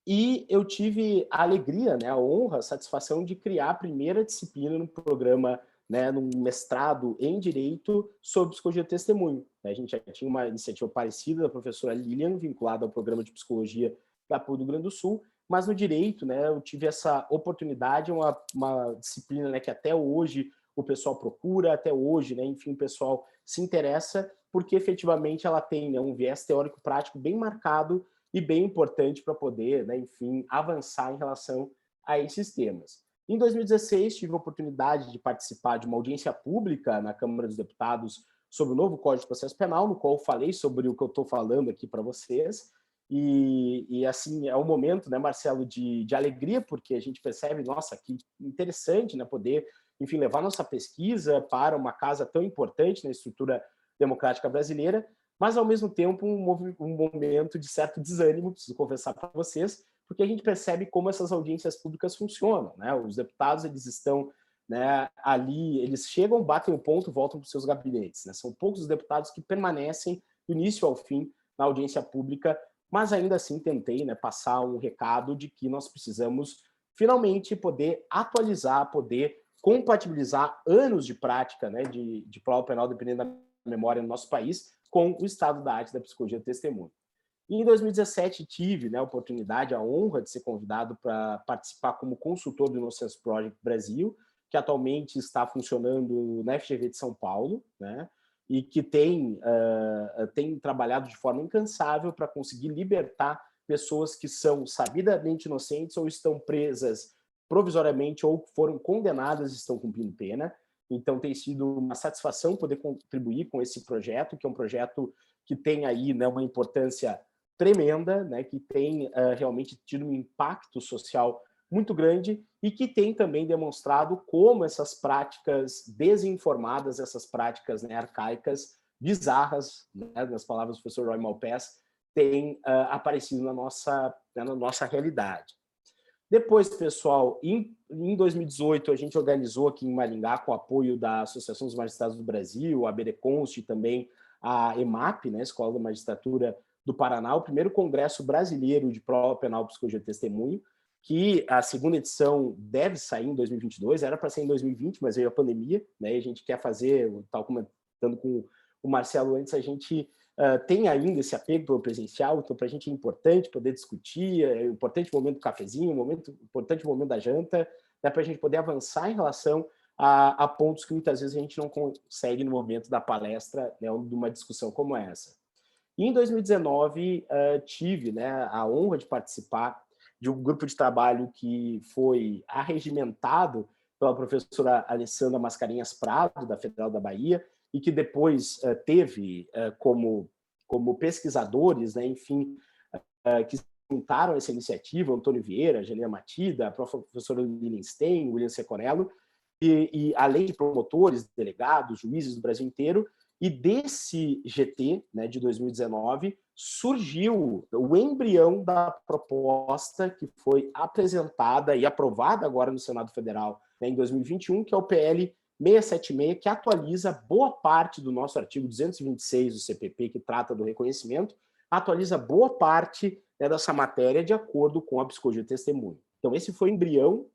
e eu tive a alegria, né, a honra, a satisfação de criar a primeira disciplina no programa, né, num mestrado em Direito sobre Psicologia do Testemunho. A gente já tinha uma iniciativa parecida da professora Lilian, vinculada ao programa de Psicologia da PUC do Rio Grande do Sul, mas no Direito, né, eu tive essa oportunidade, uma disciplina, né, que até hoje o pessoal procura, até hoje, né, enfim, o pessoal se interessa, porque efetivamente ela tem, né, um viés teórico-prático bem marcado e bem importante para poder, né, enfim, avançar em relação a esses temas. Em 2016, tive a oportunidade de participar de uma audiência pública na Câmara dos Deputados sobre o novo Código de Processo Penal, no qual eu falei sobre o que eu estou falando aqui para vocês. E assim, é um momento, né, Marcelo, de alegria, porque a gente percebe, nossa, que interessante, né, poder, enfim, levar nossa pesquisa para uma casa tão importante na estrutura democrática brasileira, mas, ao mesmo tempo, um momento de certo desânimo, preciso confessar para vocês, porque a gente percebe como essas audiências públicas funcionam, né? Os deputados, eles estão, né, ali, eles chegam, batem o ponto, voltam para os seus gabinetes, né? São poucos os deputados que permanecem do início ao fim na audiência pública, mas ainda assim tentei, né, passar um recado de que nós precisamos finalmente poder atualizar, poder compatibilizar anos de prática, né, de prova penal dependendo da memória no nosso país com o estado da arte da psicologia do testemunho. E em 2017 tive, né, a oportunidade, a honra de ser convidado para participar como consultor do Innocence Project Brasil, que atualmente está funcionando na FGV de São Paulo, né, e que tem trabalhado de forma incansável para conseguir libertar pessoas que são sabidamente inocentes ou estão presas provisoriamente ou foram condenadas e estão cumprindo pena. Então, tem sido uma satisfação poder contribuir com esse projeto, que é um projeto que tem aí, né, uma importância tremenda, né, que tem realmente tido um impacto social muito grande e que tem também demonstrado como essas práticas desinformadas, essas práticas, né, arcaicas, bizarras, né, nas palavras do professor Roy Malpass, têm aparecido na nossa realidade. Depois, pessoal, em 2018, a gente organizou aqui em Maringá, com o apoio da Associação dos Magistrados do Brasil, a BDConst e também a EMAP, né, Escola da Magistratura do Paraná, o primeiro Congresso Brasileiro de Prova Penal Psicologia de Testemunho, que a segunda edição deve sair em 2022, era para ser em 2020, mas veio a pandemia, né, e a gente quer fazer, tal comentando com o Marcelo antes, a gente tem ainda esse apego pelo presencial, então para a gente é importante poder discutir, é importante o momento do cafezinho, importante o momento da janta, né, para a gente poder avançar em relação a pontos que muitas vezes a gente não consegue no momento da palestra, né, ou de uma discussão como essa. E em 2019, tive, né, a honra de participar de um grupo de trabalho que foi arregimentado pela professora Alessandra Mascarenhas Prado, da Federal da Bahia, e que depois teve como pesquisadores, né, enfim, que juntaram essa iniciativa, Antônio Vieira, Gelina Matida, a professora Lilian Stein, William Secorello, e além de promotores, delegados, juízes do Brasil inteiro, e desse GT, né, de 2019, surgiu o embrião da proposta que foi apresentada e aprovada agora no Senado Federal, né, em 2021, que é o PL 676, que atualiza boa parte do nosso artigo 226 do CPP, que trata do reconhecimento, atualiza boa parte, né, dessa matéria de acordo com a psicologia de testemunho. Então, esse foi o embrião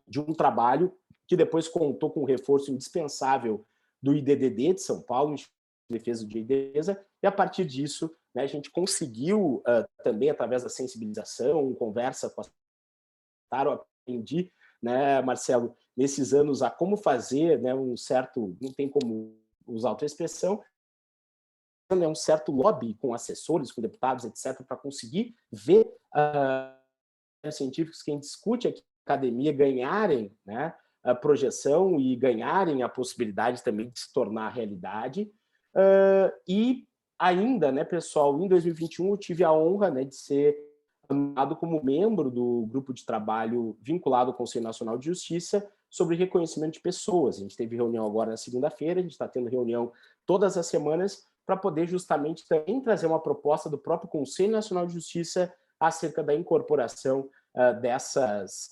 de um trabalho que depois contou com o reforço indispensável do IDDD de São Paulo, Instituto de Defesa do Direito de Defesa, e a partir disso, né, a gente conseguiu também, através da sensibilização, conversa com a eu aprendi, né, Marcelo, nesses anos a como fazer, né, um certo, não tem como usar outra expressão, um certo lobby com assessores, com deputados, etc., para conseguir ver científicos, quem discute aqui na academia, ganharem, né, a projeção e ganharem a possibilidade também de se tornar realidade. E ainda, né, pessoal, em 2021 eu tive a honra, né, de ser nomeado como membro do grupo de trabalho vinculado ao Conselho Nacional de Justiça sobre reconhecimento de pessoas. A gente teve reunião agora na segunda-feira, a gente está tendo reunião todas as semanas para poder justamente também trazer uma proposta do próprio Conselho Nacional de Justiça acerca da incorporação dessas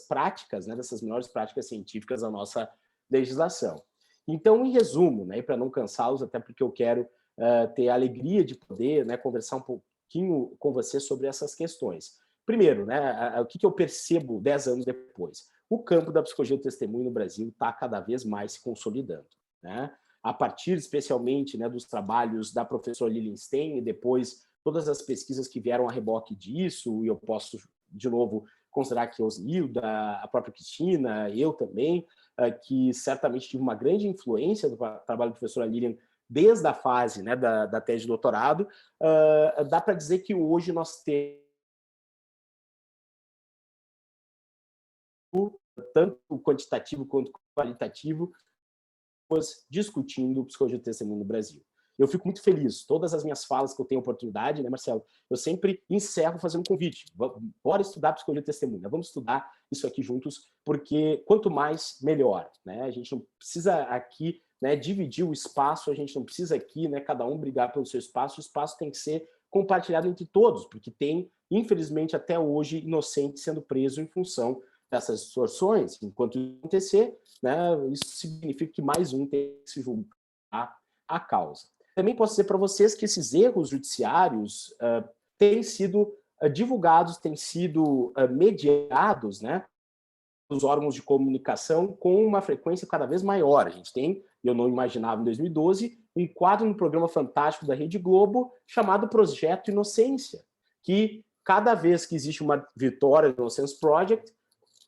práticas, né, dessas melhores práticas científicas da nossa legislação. Então, em resumo, né, para não cansá-los, até porque eu quero ter a alegria de poder, né, conversar um pouquinho com você sobre essas questões. Primeiro, né, o que eu percebo 10 anos depois? O campo da psicologia do testemunho no Brasil está cada vez mais se consolidando, né? A partir, especialmente, né, dos trabalhos da professora Lilian Stein e depois todas as pesquisas que vieram a reboque disso, e eu posso, de novo, considerar que Osnilda, a própria Cristina, eu também, que certamente tive uma grande influência do trabalho da professora Lilian desde a fase, né, da tese de doutorado, dá para dizer que hoje nós temos tanto quantitativo quanto qualitativo discutindo psicologia do testemunho no Brasil. Eu fico muito feliz. Todas as minhas falas que eu tenho oportunidade, né, Marcelo, eu sempre encerro fazendo um convite. Bora estudar psicologia do testemunho. Vamos estudar isso aqui juntos, porque quanto mais, melhor. Né? A gente não precisa aqui, né, dividir o espaço, a gente não precisa aqui, né, cada um brigar pelo seu espaço. O espaço tem que ser compartilhado entre todos, porque tem, infelizmente, até hoje, inocente sendo preso em função dessas distorções. Enquanto isso acontecer, né, isso significa que mais um tem que se juntar à causa. Também posso dizer para vocês que esses erros judiciários têm sido divulgados, têm sido mediados, né, dos órgãos de comunicação com uma frequência cada vez maior. A gente tem, eu não imaginava em 2012, um quadro no programa fantástico da Rede Globo chamado Projeto Inocência, que cada vez que existe uma vitória do Innocence Project,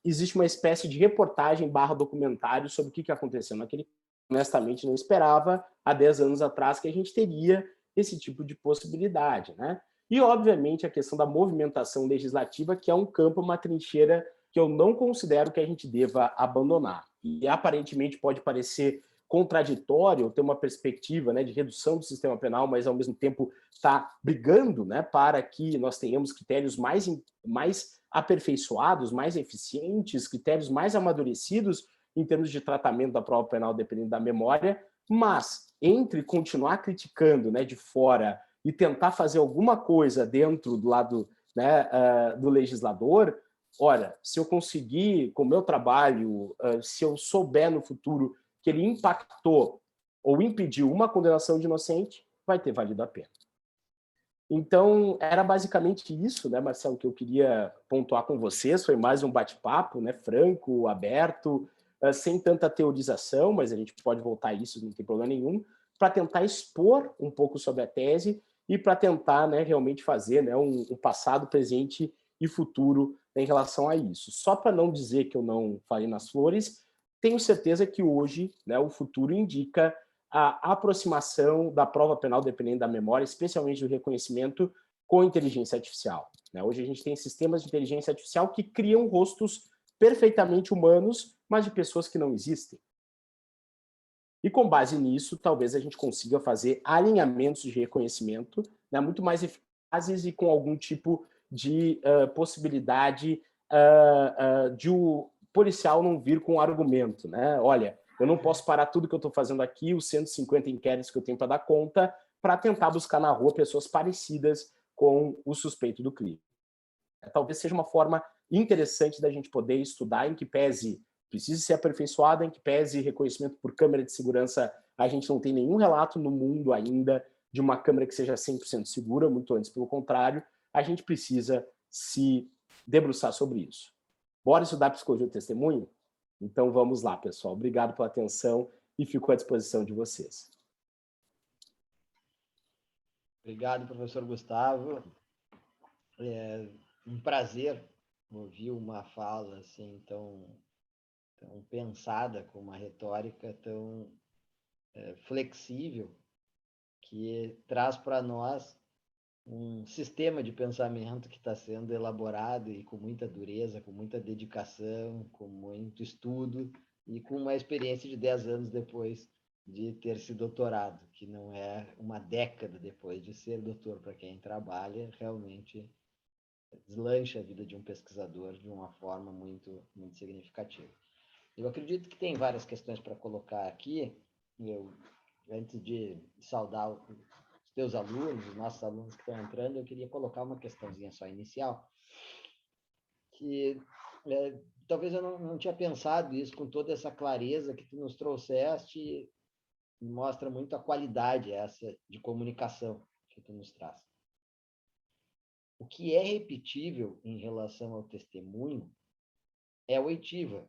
existe uma espécie de reportagem / documentário sobre o que aconteceu naquele. Honestamente, não esperava, há 10 anos atrás, que a gente teria esse tipo de possibilidade, né? E, obviamente, a questão da movimentação legislativa, que é um campo, uma trincheira que eu não considero que a gente deva abandonar. E, aparentemente, pode parecer contraditório ter uma perspectiva, né, de redução do sistema penal, mas, ao mesmo tempo, está brigando, né, para que nós tenhamos critérios mais aperfeiçoados, mais eficientes, critérios mais amadurecidos em termos de tratamento da prova penal, dependendo da memória, mas entre continuar criticando, né, de fora e tentar fazer alguma coisa dentro do lado, né, do legislador, olha, se eu conseguir, com o meu trabalho, se eu souber no futuro que ele impactou ou impediu uma condenação de inocente, vai ter valido a pena. Então, era basicamente isso, né, Marcelo, que eu queria pontuar com vocês. Foi mais um bate-papo, né, franco, aberto, sem tanta teorização, mas a gente pode voltar a isso, não tem problema nenhum, para tentar expor um pouco sobre a tese e para tentar, né, realmente fazer, né, um passado, presente e futuro em relação a isso. Só para não dizer que eu não falei nas flores, tenho certeza que hoje, né, o futuro indica a aproximação da prova penal dependendo da memória, especialmente do reconhecimento com inteligência artificial. Hoje a gente tem sistemas de inteligência artificial que criam rostos perfeitamente humanos, mas de pessoas que não existem. E com base nisso, talvez a gente consiga fazer alinhamentos de reconhecimento, né, muito mais eficazes e com algum tipo de possibilidade de o policial não vir com argumento, né? Olha, eu não posso parar tudo que eu estou fazendo aqui, os 150 inquéritos que eu tenho para dar conta, para tentar buscar na rua pessoas parecidas com o suspeito do crime. Talvez seja uma forma interessante da gente poder estudar, em que pese precise ser aperfeiçoada, em que pese reconhecimento por câmera de segurança. A gente não tem nenhum relato no mundo ainda de uma câmera que seja 100% segura, muito antes pelo contrário. A gente precisa se debruçar sobre isso. Bora estudar psicologia do testemunho? Então vamos lá, pessoal. Obrigado pela atenção e fico à disposição de vocês. Obrigado, professor Gustavo. É um prazer ouvir uma fala assim tão pensada, com uma retórica tão flexível, que traz para nós um sistema de pensamento que está sendo elaborado e com muita dureza, com muita dedicação, com muito estudo e com uma experiência de 10 anos depois de ter se doutorado, que não é uma década depois de ser doutor. Para quem trabalha, realmente deslancha a vida de um pesquisador de uma forma muito, muito significativa. Eu acredito que tem várias questões para colocar aqui. Antes de saudar os teus alunos, os nossos alunos que estão entrando, eu queria colocar uma questãozinha só inicial. que talvez eu não tinha pensado isso com toda essa clareza que tu nos trouxeste, mostra muito a qualidade essa de comunicação que tu nos traz. O que é repetível em relação ao testemunho é a oitiva,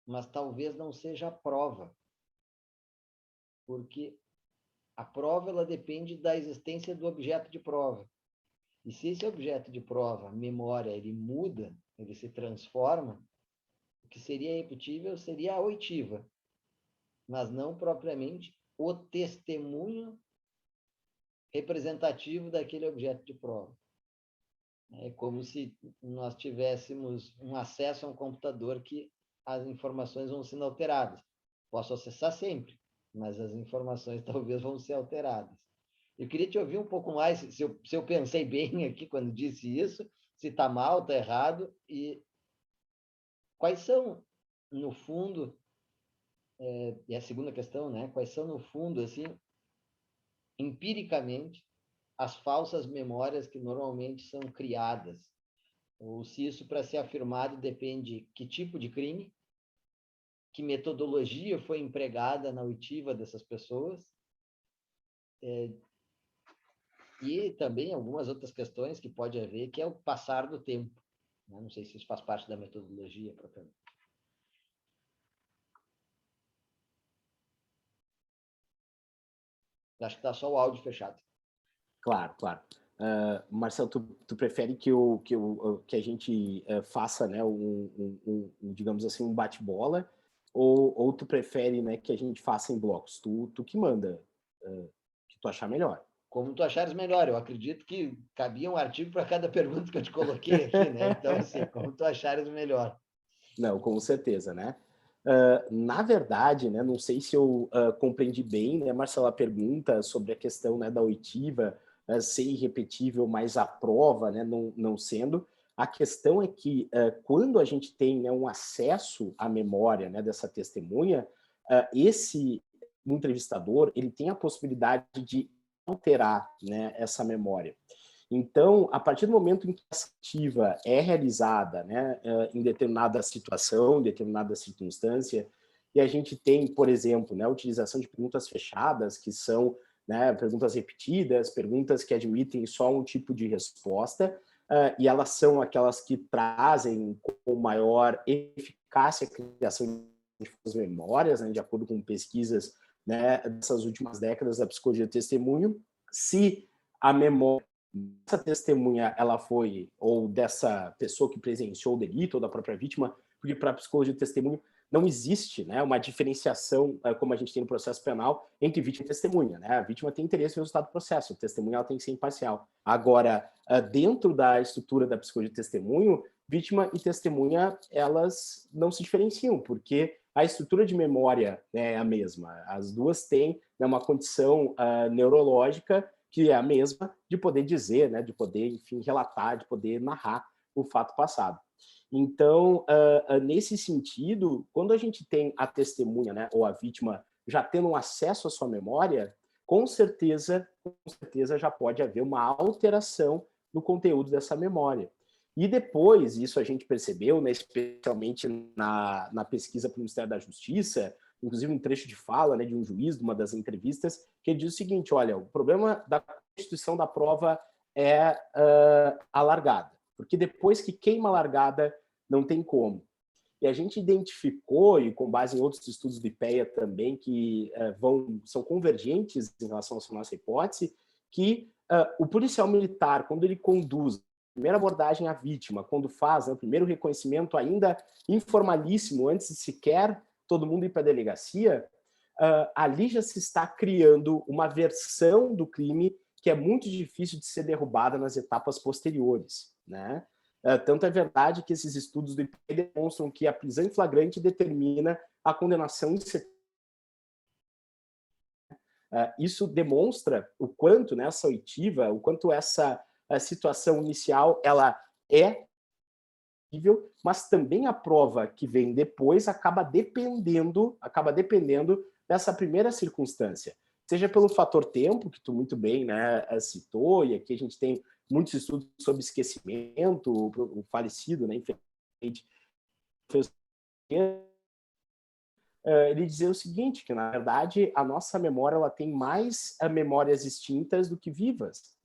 mas talvez não seja a prova, porque a prova ela depende da existência do objeto de prova. E se esse objeto de prova, memória, ele muda, ele se transforma, o que seria repetível seria a oitiva, mas não propriamente o testemunho representativo daquele objeto de prova. É como se nós tivéssemos um acesso a um computador que as informações vão sendo alteradas. Posso acessar sempre, mas as informações talvez vão ser alteradas. Eu queria te ouvir um pouco mais, se eu pensei bem aqui quando disse isso, se está mal, está errado, e quais são, no fundo, e a segunda questão, né? Quais são, no fundo, assim, empiricamente, as falsas memórias que normalmente são criadas? Ou se isso, para ser afirmado, depende que tipo de crime, que metodologia foi empregada na oitiva dessas pessoas, e também algumas outras questões que pode haver, que é o passar do tempo. Não sei se isso faz parte da metodologia propriamente. Acho que está só o áudio fechado. Claro, claro. Marcelo, tu prefere que a gente faça, né, digamos assim, um bate-bola, ou tu prefere, né, que a gente faça em blocos? Tu que manda, que tu achar melhor. Como tu achares melhor. Eu acredito que cabia um artigo para cada pergunta que eu te coloquei aqui, né? Então, assim, como tu achares melhor. Não, com certeza, né? Na verdade, né, não sei se eu compreendi bem, né, Marcelo, a pergunta sobre a questão, né, da oitiva ser irrepetível, mas a prova, né, não sendo. A questão é que quando a gente tem, né, um acesso à memória, né, dessa testemunha, esse entrevistador ele tem a possibilidade de alterar, né, essa memória. Então, a partir do momento em que essa ativa é realizada, né, em determinada situação, em determinada circunstância, e a gente tem, por exemplo, né, a utilização de perguntas fechadas, que são, né, perguntas repetidas, perguntas que admitem só um tipo de resposta, e elas são aquelas que trazem com maior eficácia a criação de memórias, né, de acordo com pesquisas, né, dessas últimas décadas da psicologia do testemunho. Se a memória essa testemunha ela foi, ou dessa pessoa que presenciou o delito, ou da própria vítima, porque para a psicologia de testemunho não existe, né, uma diferenciação, como a gente tem no processo penal, entre vítima e testemunha. Né? A vítima tem interesse no resultado do processo, a testemunha ela tem que ser imparcial. Agora, dentro da estrutura da psicologia de testemunho, vítima e testemunha, elas não se diferenciam, porque a estrutura de memória é a mesma. As duas têm, né, uma condição neurológica que é a mesma de poder dizer, né, de poder, enfim, relatar, de poder narrar o fato passado. Então, nesse sentido, quando a gente tem a testemunha, né, ou a vítima já tendo um acesso à sua memória, com certeza já pode haver uma alteração no conteúdo dessa memória. E depois, isso a gente percebeu, né, especialmente na pesquisa para o Ministério da Justiça, inclusive um trecho de fala, né, de um juiz, de uma das entrevistas, que diz o seguinte: olha, o problema da constituição da prova é a largada, porque depois que queima a largada, não tem como. E a gente identificou, e com base em outros estudos do IPEA também, que são convergentes em relação à nossa hipótese, que o policial militar, quando ele conduz a primeira abordagem à vítima, quando faz, né, o primeiro reconhecimento ainda informalíssimo, antes de sequer todo mundo ir para a delegacia, ali já se está criando uma versão do crime que é muito difícil de ser derrubada nas etapas posteriores, né? Tanto é verdade que esses estudos do IPE demonstram que a prisão em flagrante determina a condenação em isso demonstra o quanto, né, essa oitiva, o quanto essa situação inicial ela é possível, mas também a prova que vem depois acaba dependendo dessa primeira circunstância. Seja pelo fator tempo, que tu muito bem, né, citou, e aqui a gente tem muitos estudos sobre esquecimento, o falecido, né, infelizmente, ele dizia o seguinte, que, na verdade, a nossa memória ela tem mais memórias extintas do que vivas.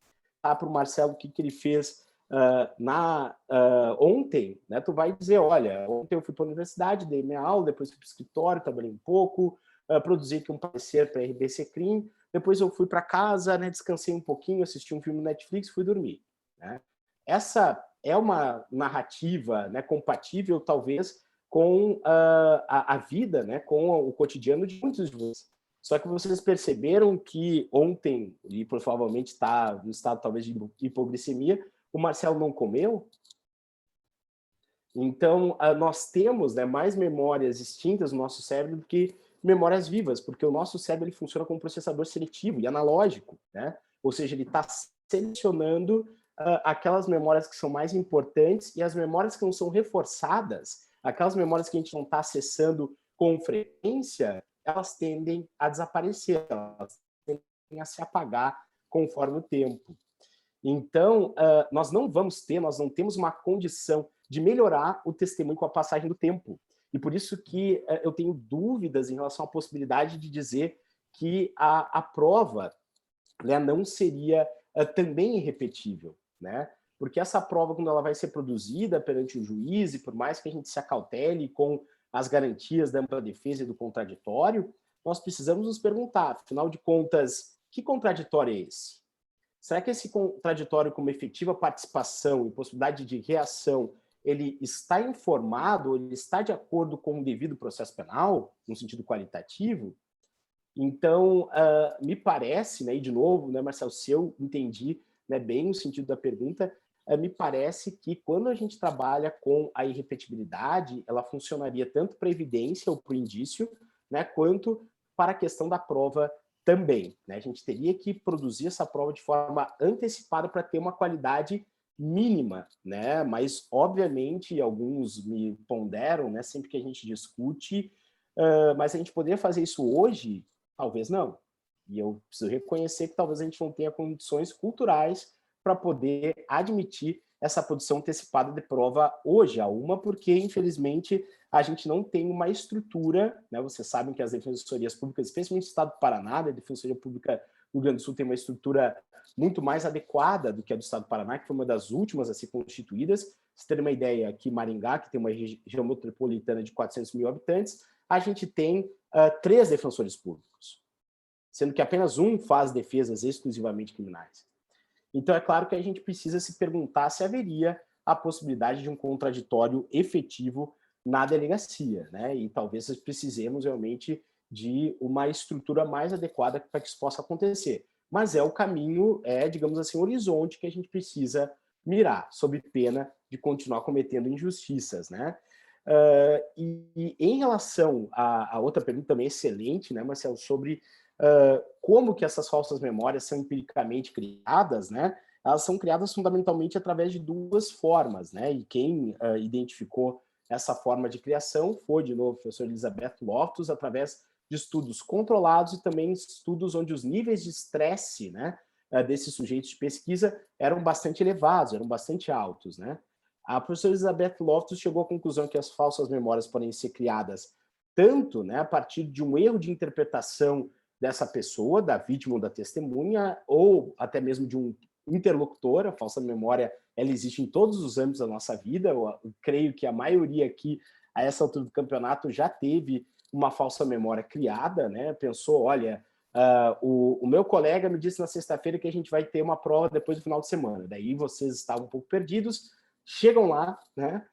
Tá, para o Marcelo, o que ele fez ontem, né, tu vai dizer, olha, ontem eu fui para a universidade, dei minha aula, depois fui para o escritório, trabalhei um pouco, produzi aqui um parecer para a RBC Crim, depois eu fui para casa, né, descansei um pouquinho, assisti um filme no Netflix e fui dormir. Né? Essa é uma narrativa, né, compatível, talvez, com a vida, né, com o cotidiano de muitos de vocês. Só que vocês perceberam que ontem, e provavelmente está no estado talvez de hipoglicemia, o Marcelo não comeu? Então, nós temos, né, mais memórias extintas no nosso cérebro do que memórias vivas, porque o nosso cérebro ele funciona como um processador seletivo e analógico, né? Ou seja, ele está selecionando aquelas memórias que são mais importantes e as memórias que não são reforçadas, aquelas memórias que a gente não está acessando com frequência, elas tendem a desaparecer, elas tendem a se apagar conforme o tempo. Então, nós não temos uma condição de melhorar o testemunho com a passagem do tempo. E por isso que eu tenho dúvidas em relação à possibilidade de dizer que a prova, né, não seria também irrepetível, né? Porque essa prova, quando ela vai ser produzida perante o juiz, e por mais que a gente se acautele com as garantias da ampla defesa e do contraditório, nós precisamos nos perguntar, afinal de contas, que contraditório é esse? Será que esse contraditório com uma efetiva participação e possibilidade de reação, ele está informado, ele está de acordo com o devido processo penal, no sentido qualitativo? Então, me parece, né, e de novo, né, Marcelo, se eu entendi, né, bem o sentido da pergunta, me parece que quando a gente trabalha com a irrepetibilidade, ela funcionaria tanto para a evidência ou para o indício, né, quanto para a questão da prova também. Né? A gente teria que produzir essa prova de forma antecipada para ter uma qualidade mínima, né? Mas, obviamente, alguns me ponderam, né, sempre que a gente discute, mas a gente poderia fazer isso hoje? Talvez não. E eu preciso reconhecer que talvez a gente não tenha condições culturais para poder admitir essa produção antecipada de prova hoje, a uma, porque, infelizmente, a gente não tem uma estrutura, né? Vocês sabem que as defensorias públicas, especialmente o Estado do Paraná, a Defensoria Pública do Rio Grande do Sul tem uma estrutura muito mais adequada do que a do Estado do Paraná, que foi uma das últimas a ser constituídas. Vocês terem uma ideia, aqui Maringá, que tem uma região metropolitana de 400 mil habitantes, a gente tem 3 defensores públicos, sendo que apenas um faz defesas exclusivamente criminais. Então, é claro que a gente precisa se perguntar se haveria a possibilidade de um contraditório efetivo na delegacia, né? E talvez precisemos realmente de uma estrutura mais adequada para que isso possa acontecer. Mas é o caminho, digamos assim, o horizonte que a gente precisa mirar, sob pena de continuar cometendo injustiças, né? E em relação a outra pergunta também excelente, né, Marcelo, sobre como que essas falsas memórias são empiricamente criadas, né? Elas são criadas fundamentalmente através de 2 formas, né? E quem identificou essa forma de criação foi, de novo, a professora Elizabeth Loftus, através de estudos controlados e também estudos onde os níveis de estresse, né, desses sujeitos de pesquisa eram bastante elevados, eram bastante altos, né? A professora Elizabeth Loftus chegou à conclusão que as falsas memórias podem ser criadas tanto, né, a partir de um erro de interpretação dessa pessoa, da vítima ou da testemunha, ou até mesmo de um interlocutor. A falsa memória, ela existe em todos os âmbitos da nossa vida. Eu creio que a maioria aqui, a essa altura do campeonato, já teve uma falsa memória criada, né? Pensou, olha, o meu colega me disse na sexta-feira que a gente vai ter uma prova depois do final de semana. Daí vocês estavam um pouco perdidos, chegam lá, né?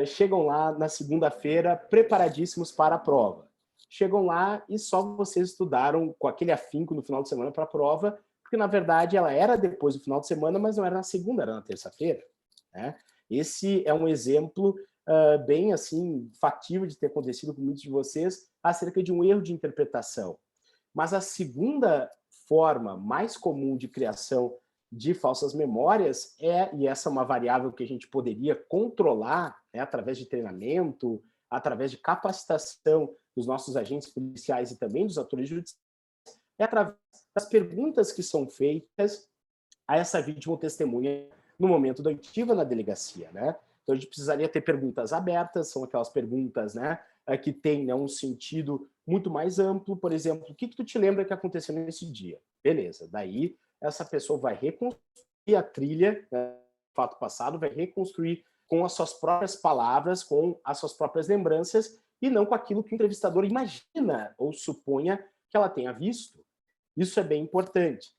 Chegam lá na segunda-feira preparadíssimos para a prova. Chegam lá e só vocês estudaram com aquele afinco no final de semana para a prova, porque, na verdade, ela era depois do final de semana, mas não era na segunda, era na terça-feira. Né? Esse é um exemplo bem assim factível de ter acontecido com muitos de vocês acerca de um erro de interpretação. Mas a segunda forma mais comum de criação de falsas memórias e essa é uma variável que a gente poderia controlar, né, através de treinamento, através de capacitação dos nossos agentes policiais e também dos atores judiciais, é através das perguntas que são feitas a essa vítima ou testemunha no momento da oitiva na delegacia, né? Então, a gente precisaria ter perguntas abertas, são aquelas perguntas, né, que têm, né, um sentido muito mais amplo. Por exemplo, o que tu te lembra que aconteceu nesse dia? Beleza, daí essa pessoa vai reconstruir a trilha, né, fato passado, vai reconstruir com as suas próprias palavras, com as suas próprias lembranças, e não com aquilo que o entrevistador imagina ou suponha que ela tenha visto. Isso é bem importante.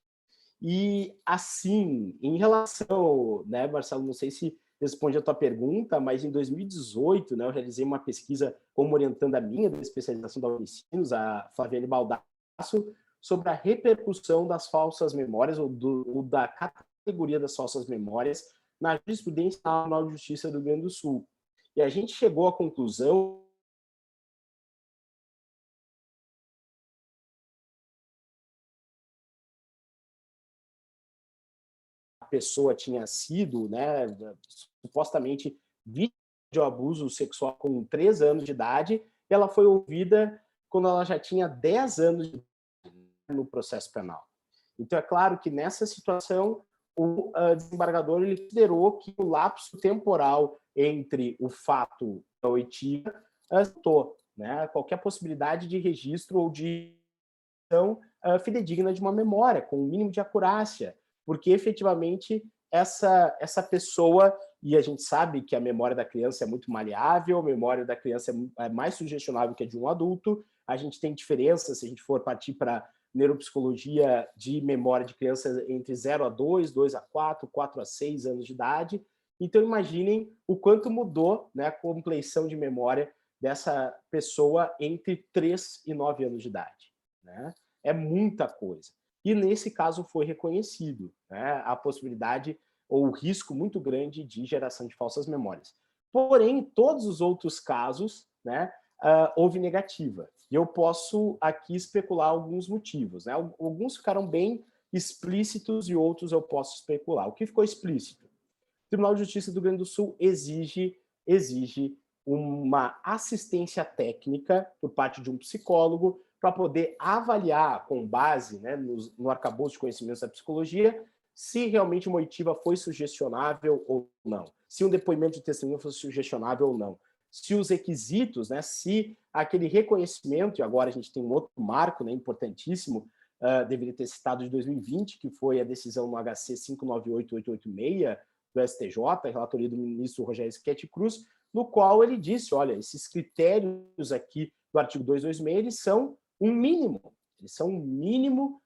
E, assim, em relação, né, Marcelo, não sei se responde a tua pergunta, mas em 2018, né, eu realizei uma pesquisa como orientando a minha da especialização da Unicinos, a Flaviane Baldasso, sobre a repercussão das falsas memórias ou da categoria das falsas memórias na jurisprudência do Tribunal de Justiça do Rio Grande do Sul. E a gente chegou à conclusão a pessoa tinha sido, né, supostamente vítima de um abuso sexual com 3 anos de idade, e ela foi ouvida quando ela já tinha 10 anos de idade no processo penal. Então, é claro que nessa situação, o desembargador ele considerou que o lapso temporal entre o fato da oitiva né, qualquer possibilidade de registro ou de fidedigna de uma memória, com um mínimo de acurácia, porque efetivamente essa pessoa, e a gente sabe que a memória da criança é muito maleável, a memória da criança é mais sugestionável que a de um adulto, a gente tem diferenças, se a gente for partir para neuropsicologia de memória de crianças entre 0 a 2, 2 a 4, 4 a 6 anos de idade. Então, imaginem o quanto mudou, né, a compleição de memória dessa pessoa entre 3 e 9 anos de idade, né? É muita coisa. E nesse caso foi reconhecido, né, a possibilidade ou o risco muito grande de geração de falsas memórias. Porém, em todos os outros casos, né, houve negativa. E eu posso aqui especular alguns motivos, né? Alguns ficaram bem explícitos e outros eu posso especular. O que ficou explícito? O Tribunal de Justiça do Rio Grande do Sul exige uma assistência técnica por parte de um psicólogo para poder avaliar, com base, né, no arcabouço de conhecimentos da psicologia, se realmente uma oitiva foi sugestionável ou não, se um depoimento de testemunha foi sugestionável ou não, se os requisitos, né, se aquele reconhecimento, e agora a gente tem um outro marco, né, importantíssimo, deveria ter citado de 2020, que foi a decisão no HC 598886 do STJ, a relatoria do ministro Rogério Schetti Cruz, no qual ele disse, olha, esses critérios aqui do artigo 226, eles são um mínimo,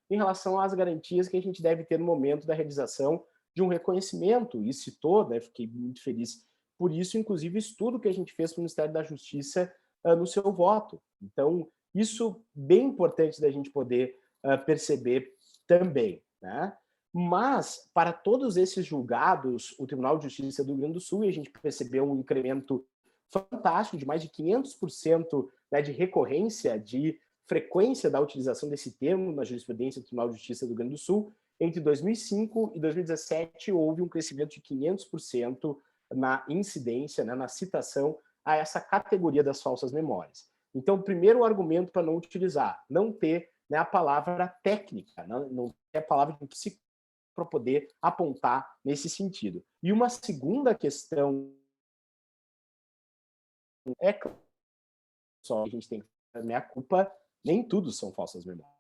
em relação às garantias que a gente deve ter no momento da realização de um reconhecimento, e citou, né, fiquei muito feliz por isso, inclusive o estudo que a gente fez para o Ministério da Justiça no seu voto. Então, isso bem importante da gente poder perceber também, né? Mas, para todos esses julgados, o Tribunal de Justiça do Rio Grande do Sul, e a gente percebeu um incremento fantástico de mais de 500%, né, de recorrência, de frequência da utilização desse termo na jurisprudência do Tribunal de Justiça do Rio Grande do Sul. Entre 2005 e 2017, houve um crescimento de 500% na incidência, né, na citação a essa categoria das falsas memórias. Então, o primeiro argumento para não utilizar, não ter, né, a palavra técnica, não ter a palavra de psicólogo para poder apontar nesse sentido. E uma segunda questão é claro, só a gente tem que ter a minha culpa, nem tudo são falsas memórias.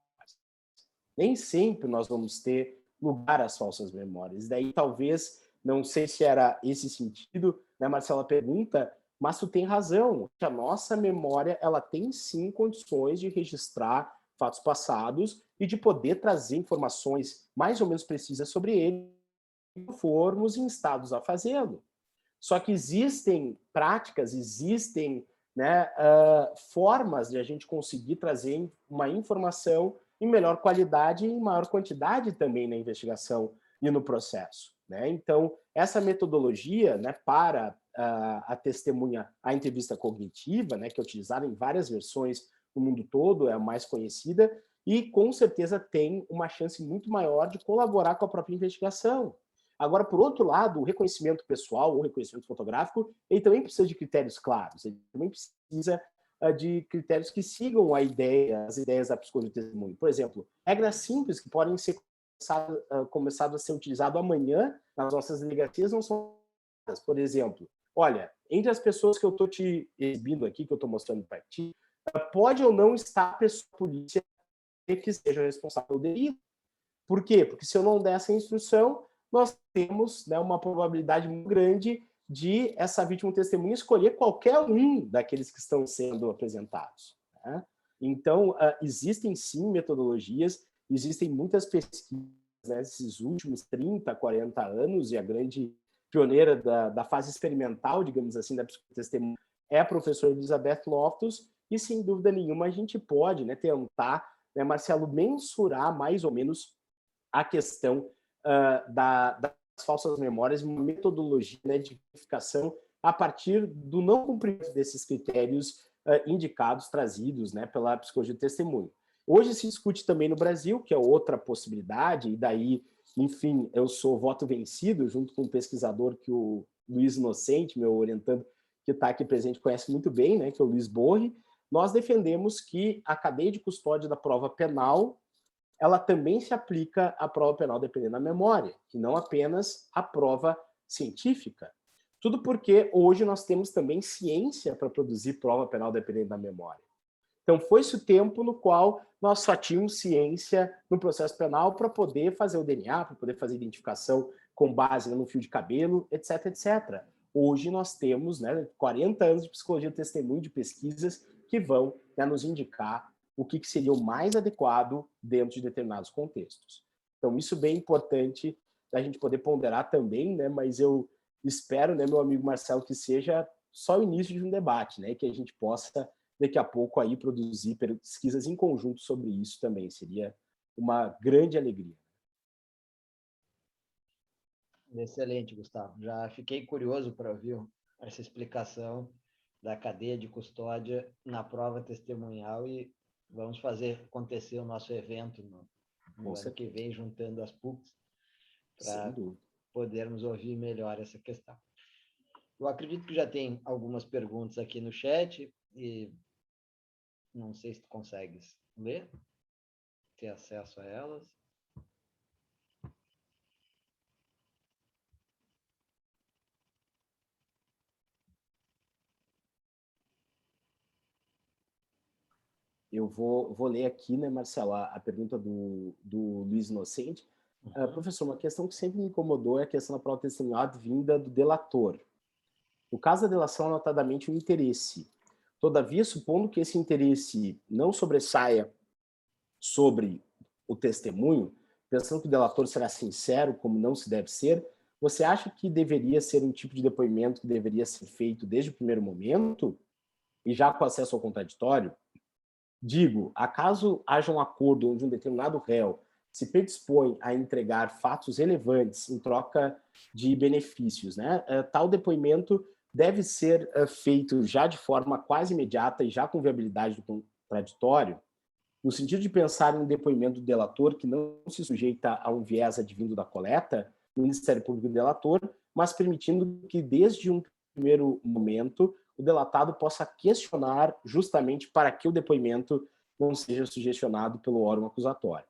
Nem sempre nós vamos ter lugar às falsas memórias. Daí talvez, não sei se era esse sentido, né, Marcela pergunta, mas tu tem razão, que a nossa memória ela tem sim condições de registrar fatos passados e de poder trazer informações mais ou menos precisas sobre ele, se formos instados a fazê-lo. Só que existem práticas, existem, né, formas de a gente conseguir trazer uma informação em melhor qualidade e em maior quantidade também na investigação e no processo, né? Então, essa metodologia, né, para a testemunha, a entrevista cognitiva, né, que é utilizada em várias versões no mundo todo, é a mais conhecida, e com certeza tem uma chance muito maior de colaborar com a própria investigação. Agora, por outro lado, o reconhecimento pessoal, ou reconhecimento fotográfico, ele também precisa de critérios claros, ele também precisa de critérios que sigam as ideias da psicologia do testemunho. Por exemplo, regras simples que podem ser começado a ser utilizado amanhã nas nossas delegacias não são, por exemplo, olha, entre as pessoas que eu estou te exibindo aqui, que eu estou mostrando para ti, pode ou não estar a pessoa da polícia que seja responsável pelo delito. Por quê? Porque se eu não der essa instrução, nós temos, né, uma probabilidade muito grande de essa vítima testemunha escolher qualquer um daqueles que estão sendo apresentados. Né? Então, existem sim metodologias, existem muitas pesquisas nesses últimos 30, 40 anos, e a grande pioneira da fase experimental, digamos assim, da psicotestemunha é a professora Elizabeth Loftus, e sem dúvida nenhuma a gente pode, né, tentar, né, Marcelo, mensurar mais ou menos a questão das falsas memórias, uma metodologia, né, de verificação a partir do não cumprimento desses critérios indicados, trazidos, né, pela psicologia do testemunho. Hoje se discute também no Brasil, que é outra possibilidade, e daí, enfim, eu sou voto vencido, junto com um pesquisador que o Luiz Inocente, meu orientando, que está aqui presente, conhece muito bem, né, que é o Luiz Borri. Nós defendemos que a cadeia de custódia da prova penal ela também se aplica à prova penal dependendo da memória, e não apenas à prova científica. Tudo porque hoje nós temos também ciência para produzir prova penal dependendo da memória. Então, foi-se o tempo no qual nós só tínhamos ciência no processo penal para poder fazer o DNA, para poder fazer identificação com base no fio de cabelo, etc, etc. Hoje nós temos, né, 40 anos de psicologia de testemunho, de pesquisas que vão, né, nos indicar o que seria o mais adequado dentro de determinados contextos. Então, isso é bem importante da gente poder ponderar também, né? Mas eu espero, né, meu amigo Marcelo, que seja só o início de um debate, né? Que a gente possa, daqui a pouco, aí produzir pesquisas em conjunto sobre isso também. Seria uma grande alegria. Excelente, Gustavo. Já fiquei curioso para ouvir essa explicação da cadeia de custódia na prova testemunhal e vamos fazer acontecer o nosso evento no ano que vem, juntando as PUCs, para podermos ouvir melhor essa questão. Eu acredito que já tem algumas perguntas aqui no chat e não sei se tu consegues ler, ter acesso a elas. Eu vou ler aqui, né, Marcelo, a pergunta do Luiz Inocente. Professor, uma questão que sempre me incomodou é a questão da prova testemunhal vinda do delator. No caso da delação, é notadamente um interesse. Todavia, supondo que esse interesse não sobressaia sobre o testemunho, pensando que o delator será sincero, como não se deve ser, você acha que deveria ser um tipo de depoimento que deveria ser feito desde o primeiro momento e já com acesso ao contraditório? Digo, acaso haja um acordo onde um determinado réu se predispõe a entregar fatos relevantes em troca de benefícios, né? Tal depoimento deve ser feito já de forma quase imediata e já com viabilidade do contraditório, no sentido de pensar em um depoimento do delator que não se sujeita a um viés advindo da coleta, do Ministério Público e do delator, mas permitindo que desde um primeiro momento o delatado possa questionar justamente para que o depoimento não seja sugestionado pelo órgão acusatório.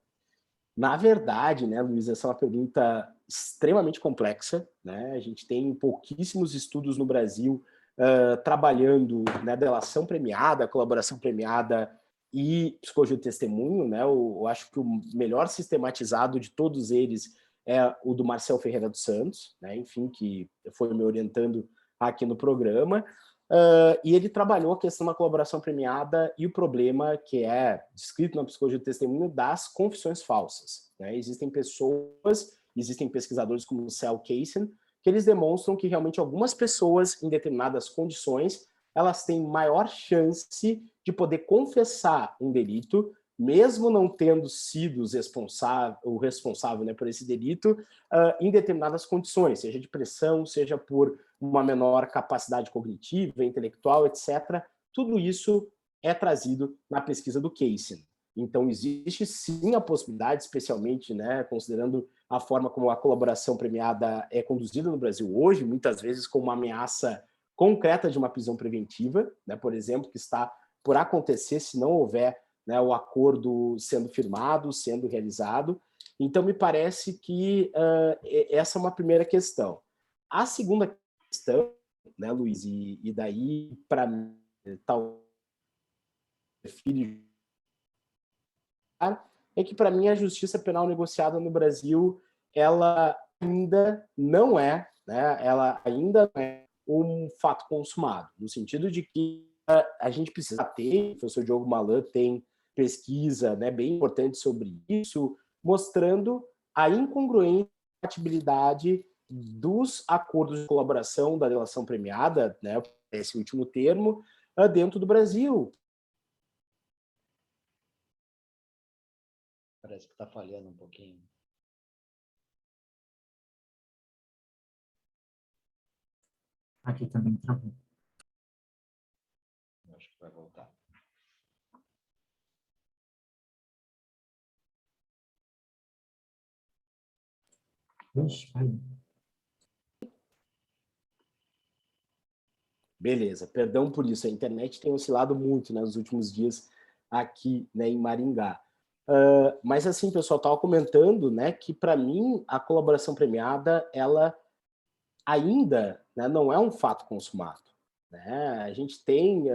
Na verdade, né, Luiz, essa é uma pergunta extremamente complexa, né? A gente tem pouquíssimos estudos no Brasil trabalhando na delação premiada, colaboração premiada e psicologia do testemunho, né? Eu acho que o melhor sistematizado de todos eles é o do Marcel Ferreira dos Santos, né? Enfim, que foi me orientando aqui no programa. E ele trabalhou a questão da colaboração premiada e o problema que é descrito na psicologia do testemunho das confissões falsas, né? Existem pesquisadores como o Cell Casey, que eles demonstram que realmente algumas pessoas, em determinadas condições, elas têm maior chance de poder confessar um delito, mesmo não tendo sido o responsável, né, por esse delito, em determinadas condições, seja de pressão, seja por uma menor capacidade cognitiva, intelectual, etc. Tudo isso é trazido na pesquisa do Casey. Então, existe sim a possibilidade, especialmente, né, considerando a forma como a colaboração premiada é conduzida no Brasil hoje, muitas vezes com uma ameaça concreta de uma prisão preventiva, né, por exemplo, que está por acontecer se não houver, né, o acordo sendo firmado, sendo realizado. Então, me parece que essa é uma primeira questão. A segunda questão, né, Luiz, e daí, para mim, tal filho, é que, para mim, a justiça penal negociada no Brasil, ela ainda não é, né, ela ainda não é um fato consumado, no sentido de que a gente precisa ter, o professor Diogo Malan tem pesquisa, né, bem importante sobre isso, mostrando a incongruência e compatibilidade dos acordos de colaboração da delação premiada, né, esse último termo, dentro do Brasil. Parece que está falhando um pouquinho. Aqui também travou. Acho que vai voltar. Ixi, aí. Beleza, perdão por isso, a internet tem oscilado muito, né, nos últimos dias aqui, né, em Maringá. Mas assim, pessoal, estava comentando, né, que para mim a colaboração premiada, ela ainda, né, não é um fato consumado, né? A gente tem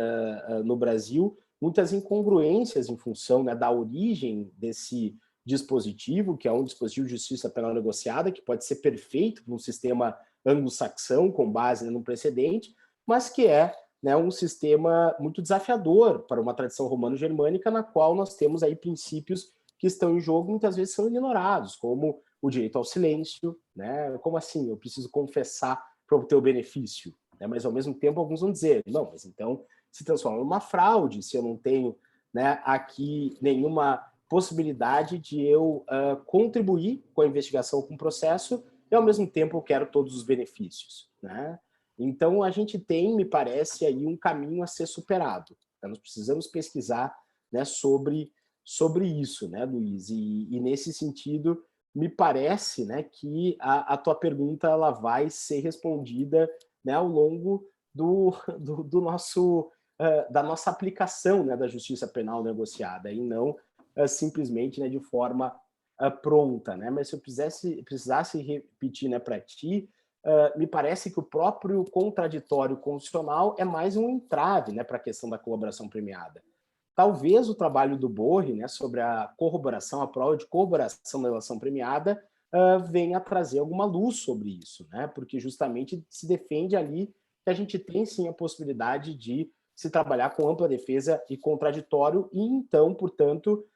no Brasil muitas incongruências em função, né, da origem desse dispositivo, que é um dispositivo de justiça penal negociada, que pode ser perfeito para um sistema anglo-saxão com base no precedente, mas que é, né, um sistema muito desafiador para uma tradição romano-germânica, na qual nós temos aí princípios que estão em jogo e muitas vezes são ignorados, como o direito ao silêncio, né? Como assim? Eu preciso confessar para obter o benefício, né? Mas ao mesmo tempo alguns vão dizer, não, mas então se transforma numa fraude se eu não tenho, né, aqui nenhuma possibilidade de eu contribuir com a investigação, com o processo, e ao mesmo tempo eu quero todos os benefícios, né? Então a gente tem, me parece, aí um caminho a ser superado. Então, nós precisamos pesquisar, né, sobre isso, né, Luiz? E nesse sentido, me parece, né, que a tua pergunta ela vai ser respondida, né, ao longo do nosso, da nossa aplicação, né, da justiça penal negociada, e não simplesmente, né, de forma pronta. Né? Mas se eu precisasse repetir, né, para ti, me parece que o próprio contraditório constitucional é mais um entrave, né, para a questão da colaboração premiada. Talvez o trabalho do Borre, né, sobre a corroboração, a prova de corroboração da delação premiada, venha a trazer alguma luz sobre isso, né, porque justamente se defende ali que a gente tem sim a possibilidade de se trabalhar com ampla defesa e contraditório, e então, portanto,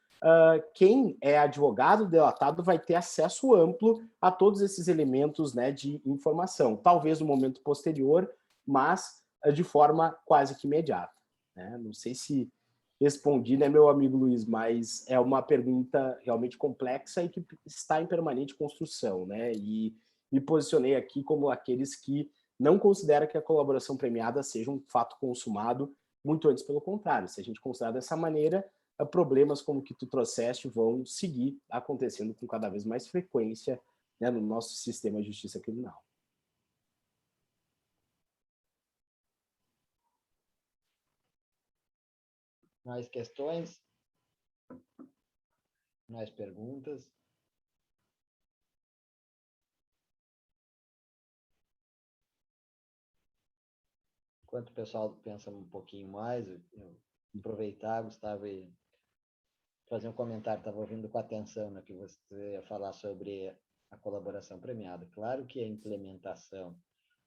quem é advogado delatado vai ter acesso amplo a todos esses elementos, né, de informação, talvez no momento posterior, mas de forma quase que imediata. Né? Não sei se respondi, né, meu amigo Luiz, mas é uma pergunta realmente complexa e que está em permanente construção, né? E me posicionei aqui como aqueles que não consideram que a colaboração premiada seja um fato consumado, muito antes pelo contrário. Se a gente considerar dessa maneira, problemas como o que tu trouxeste vão seguir acontecendo com cada vez mais frequência, né, no nosso sistema de justiça criminal. Mais questões? Mais perguntas? Enquanto o pessoal pensa um pouquinho mais, eu aproveitar, Gustavo, e fazer um comentário. Estava ouvindo com atenção no que você ia falar sobre a colaboração premiada. Claro que a implementação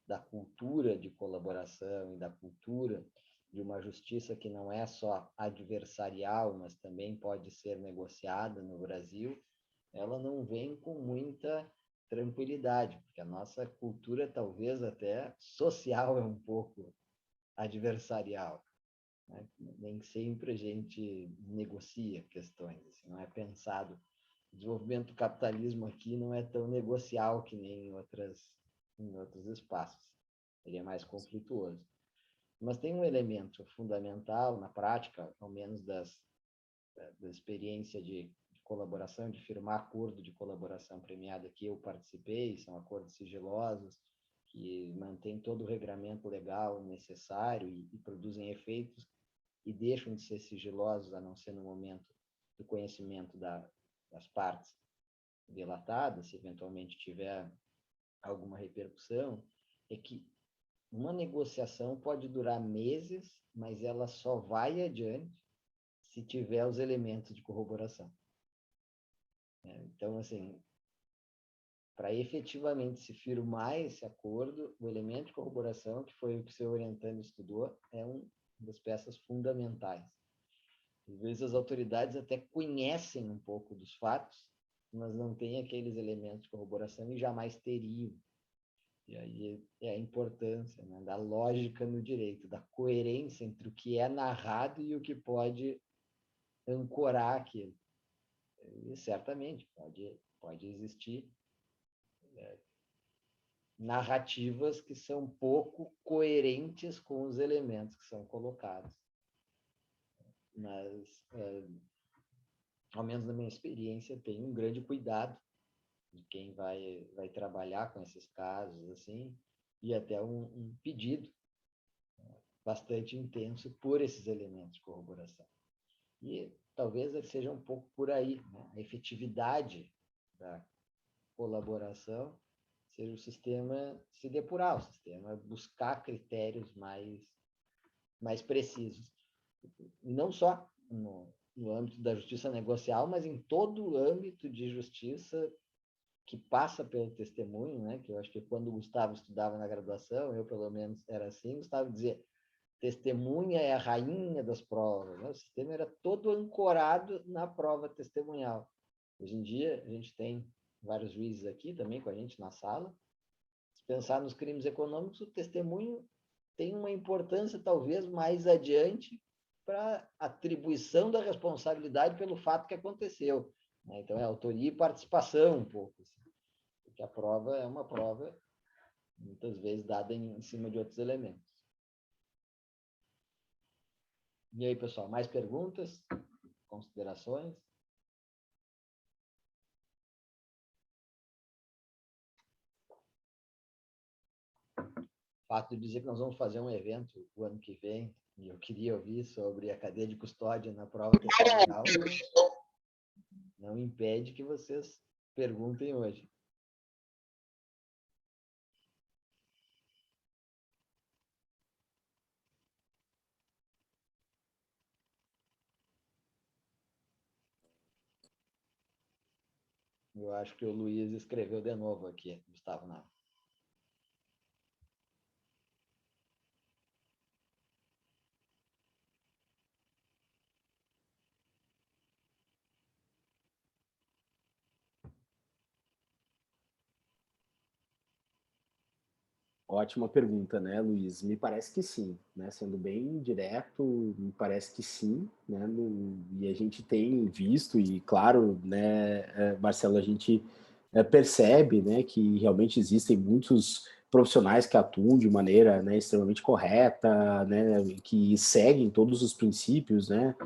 da cultura de colaboração e da cultura de uma justiça que não é só adversarial, mas também pode ser negociada no Brasil, ela não vem com muita tranquilidade, porque a nossa cultura talvez até social é um pouco adversarial. Né? Nem sempre a gente negocia questões, assim, não é pensado. O desenvolvimento do capitalismo aqui não é tão negocial que nem em outros espaços. Ele é mais conflituoso. Mas tem um elemento fundamental na prática, ao menos da experiência de colaboração, de firmar acordo de colaboração premiada que eu participei, são acordos sigilosos, que mantêm todo o regramento legal necessário e produzem efeitos e deixam de ser sigilosos, a não ser no momento do conhecimento das partes. delatada, se eventualmente tiver alguma repercussão, é que uma negociação pode durar meses, mas ela só vai adiante se tiver os elementos de corroboração. Então, assim, para efetivamente se firmar esse acordo, o elemento de corroboração, que foi o que o seu orientando estudou, é uma das peças fundamentais. Às vezes as autoridades até conhecem um pouco dos fatos, mas não têm aqueles elementos de corroboração e jamais teriam. E aí é a importância, né, da lógica no direito, da coerência entre o que é narrado e o que pode ancorar aquilo. E certamente pode existir narrativas que são pouco coerentes com os elementos que são colocados. Mas, ao menos na minha experiência, tem um grande cuidado de quem vai trabalhar com esses casos, assim, e até um pedido bastante intenso por esses elementos de corroboração. E talvez ele seja um pouco por aí, né? A efetividade da colaboração seja o sistema se depurar, o sistema buscar critérios mais precisos. E não só no âmbito da justiça negocial, mas em todo o âmbito de justiça que passa pelo testemunho, né? Que eu acho que quando o Gustavo estudava na graduação, eu pelo menos era assim, Gustavo dizia, testemunha é a rainha das provas, né? O sistema era todo ancorado na prova testemunhal. Hoje em dia, a gente tem vários juízes aqui também com a gente na sala. Se pensar nos crimes econômicos, o testemunho tem uma importância talvez mais adiante para atribuição da responsabilidade pelo fato que aconteceu. Então, é autoria e participação um pouco. Assim, porque a prova é uma prova, muitas vezes, dada em cima de outros elementos. E aí, pessoal, mais perguntas? Considerações? O fato de dizer que nós vamos fazer um evento o ano que vem, e eu queria ouvir sobre a cadeia de custódia na prova testemunhal, não impede que vocês perguntem hoje. Eu acho que o Luiz escreveu de novo aqui, Gustavo Nava. Ótima pergunta, né, Luiz? Me parece que sim, né? Sendo bem direto, me parece que sim, né? E a gente tem visto, e claro, né, Marcelo, a gente percebe, né, que realmente existem muitos profissionais que atuam de maneira, né, extremamente correta, né, que seguem todos os princípios, né,